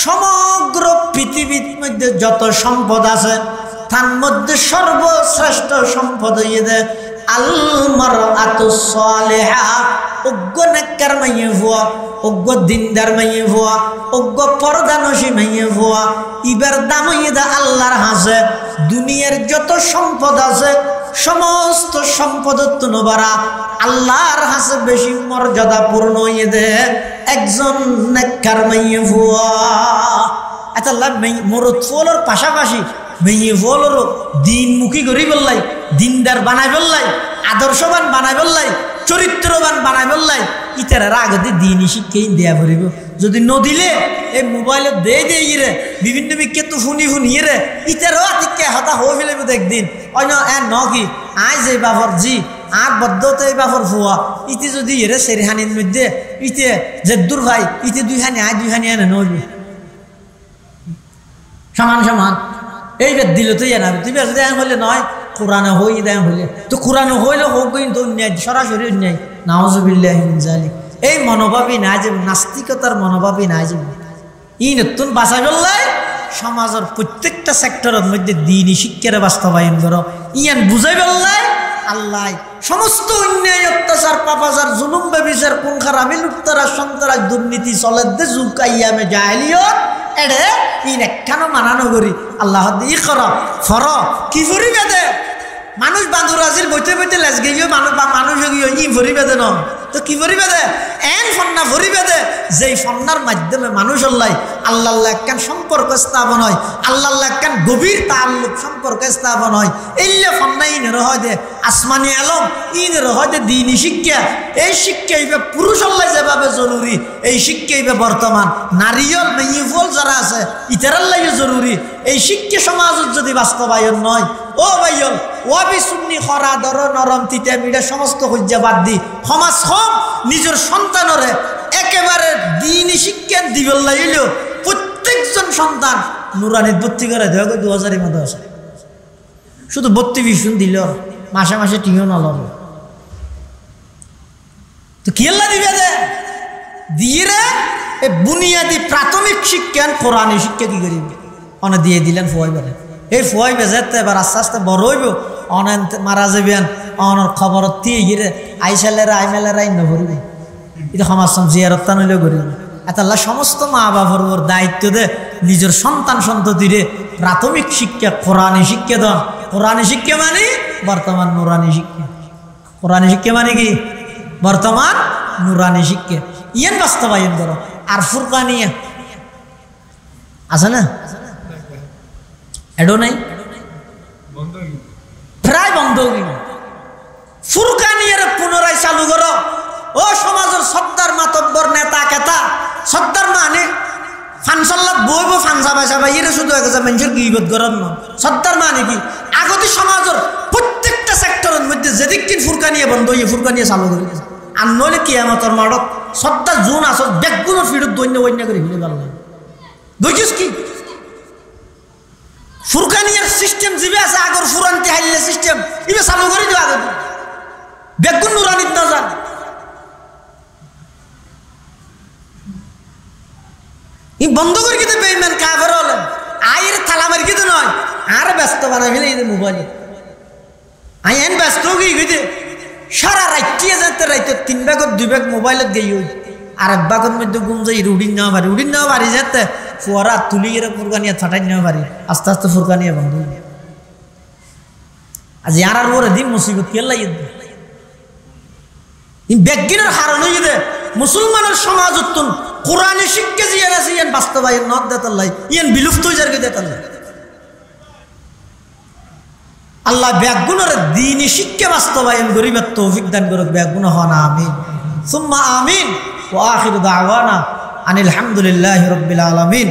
সমগ্র পৃথিবীর মধ্যে যত সম্পদ আছে তার মধ্যে সর্বশ্রেষ্ঠ সম্পদ হইছে আল মারআতুস সালিহা, অজ্ঞ নেককার মাইয়ে হওয়া, অজ্ঞ দিনদার মাইয়ে হওয়া, অজ্ঞ পর্দানসী মাইয়ে হওয়া। ইবার দাম হইছে আল্লাহর হাসে দুনিয়ার যত সম্পদ আছে সমস্ত সম্পদের তুলনায় আল্লাহর হাসে বেশি মর্যাদাপূর্ণ হইছে একজন নেককার মাইয়ে হওয়া। এটা মরদ ফলের পাশাপাশি মেয়ে ফলেরও দিনমুখী করি বললাই, দিনদার বানাই বললাই, আদর্শবান বানাই বললাই, চরিত্রবান বানাই বললাই। ইতার আগে দিনই শিক্ষাই দেয়া পড়িব। যদি নদিলে এই মোবাইলে দিয়ে রে বিভিন্ন বিখ্যাত শুনি রে ইতারও আতিকে হতা হয়ে ফেলে একদিন অন্য ন কি আয় যে বাপর জি আর বদ্ধতে এই বাপর ফুয়া ইতি যদি এরে সেরিহানির মধ্যে ইতে যে দূর ভাই ইতি দুইখানি আয় দুইখানি আনে নইবে সমান সমান এইবার দিল তো না তুই বেশ দেয় হলে নয় কোরআনে হই দেয় হলে তো কোরআনে হইলে হোক কিন্তু অন্যায় সরাসরি অন্যায় নাউজুবিল্লাহি মিন যালিক। এই মনোভাবই না যে নাস্তিকতার মনোভাবই না যে ই নতুন বাঁচাই বললাই সমাজের প্রত্যেকটা সেক্টরের মধ্যে দিনই শিক্ষার বাস্তবায়ন করো ইয়ান বুঝাই বললাই আল্লাহ সমস্ত অন্যায় অত্যাচার পাপাচার জুলুম ব্যভিচার পুঙ্খারামি লুপ্তরাজ সন্ত্রাস দুর্নীতি চলে দে জুকাইয়ামে জাহেলিয়ত এড়ে ইন একখানো মানানো করি আল্লাহ ই কর ফর কি ফরি বেদে মানুষ বান্দুরাজির বইতে বইতে লেজ গিয়ে মানুষ গিয়ে ই ফরি বেদে ন তো কি ফরি বেদে এন ফন্না ফরি বেদে যেই ফন্নার মাধ্যমে মানুষ আল্লাহ আল্লাহ একখান সম্পর্ক স্থাপন হয়, আল্লাহ একখান গভীর তাল্লুক সম্পর্ক স্থাপন হয়। এইলে ফন্না ইনের হয় দে আসমানি আলম ইনের হয় দে দিনী শিক্ষা। এই শিক্ষা ইবে পুরুষ আল্লাহ যেভাবে জরুরি এই শিক্ষা ইবে বর্তমান নারীয়ল মেয়েফল যারা আছে ইতারার লাগে জরুরি। এই শিক্ষা সমাজত যদি বাস্তবায়ন নয় ও ভাইয়ল ওয়াবি সুন্নি খরা দর নরম তিতে মিডা সমস্ত হজ্জা বাদ দি সমাজ কম নিজের সন্তানরে একেবারে দিনী শিক্ষা দিবল লাগিল প্রত্যেকজন সন্তান নুরানিত ভর্তি করে দেওয়া 2000 মতো আছে শুধু 32 দিল মাসে মাসে টিও না লব তো কি আল্লাহ দিবে দে দিয়ে রে এই বুনিয়াদি প্রাথমিক শিক্ষা কোরআনী শিক্ষা কি করিবে অনে দিয়ে দিলেন ফুয়াইবারে এই ফুয়াই বেজাতে এবার আস্তে আস্তে বড় হইব অনেক মারা যাবেন অনর খবর দিয়ে গিয়ে আইসালেরা আইমেলেরা ইন্ন ভরিবে এটা সমাজ জিয়ারত নইলেও করিবে। এতাল্লাহ সমস্ত মা বাবার ওর দায়িত্ব দে নিজের সন্তান সন্ততিরে প্রাথমিক শিক্ষা কোরআনী শিক্ষা দেন। কোরআনী শিক্ষা মানে বর্তমান নুরানি শিক্ষা। কোরআনী শিক্ষা মানে কি বর্তমান নুরানি শিক্ষা ইয়ান বাস্তবায়ন করো। আর ফুরকানিয়া আছে না এডো নাই প্রায় বন্ধ হয়ে ফুরকানিয়ার পুনরায় চালু করো। ও সমাজের সর্দার মাতব্বর নেতা কেতা সর্দার মানে ফানসাল্লাত বইব ফানসা বাইসা ভাই এর শুধু এক মানুষের গিবত করার না। সর্দার মানে কি আগতে সমাজের প্রত্যেকটা সেক্টরের মধ্যে যেদিকদিন ফুরকানিয়া বন্ধ হয়ে ফুরকানিয়া চালু করে আর নইলে কিয়ামতের মাঠত সর্দার জোন আস বেগুনের ফিরত দৈন্য বৈন্য করে ফিরে গেল বুঝছিস কি ফুরকানিয়ার সিস্টেম জিবে আছে আগর ফুরান্তি হাইলে সিস্টেম ইবে চালু করে দিও আগে বেগুন নুরানিত না যান ই বন্ধ করে দিতে বেঈমান কাফের হলেন আয়ের থালা মারি দিতে নয় আর ব্যস্ত বানাই ফেলে এই মোবাইলে আই এন ব্যস্ত গিয়ে গেছে সারা রাইটিয়ে যেতে রাইতে 3 ভাগত 2 ভাগ মোবাইলত গিয়ে আর এক ভাগের মধ্যে ঘুম যাই উডিন নেওয়া পারি যেতে ফুয়ারা তুলি এর ফুরকানিয়া ছাটাই নেওয়া পারি আস্তে আস্তে ফুরকানিয়া বন্ধ আজ আর ওরে দিন মুসিবত কে লাগিয়ে বেগিনের হারণ হয়ে মুসলমানের সমাজ কোরআনে শিক্ষা জিয়ান আছে ইয়ান বাস্তবায়ন নদ দেতাল্লাই ইয়ান বিলুপ্ত হয়ে যাবে দেতাল্লাই আল্লাহ ব্যাগুণের দ্বীনি শিক্ষা বাস্তবায়ন গরিবের তৌফিক দান করুক ব্যাগুণ হন আমিন সুম্মা আমিন ওয়া আখিরু দাওয়ানা আনিল হামদুলিল্লাহি রাব্বিল আলামিন।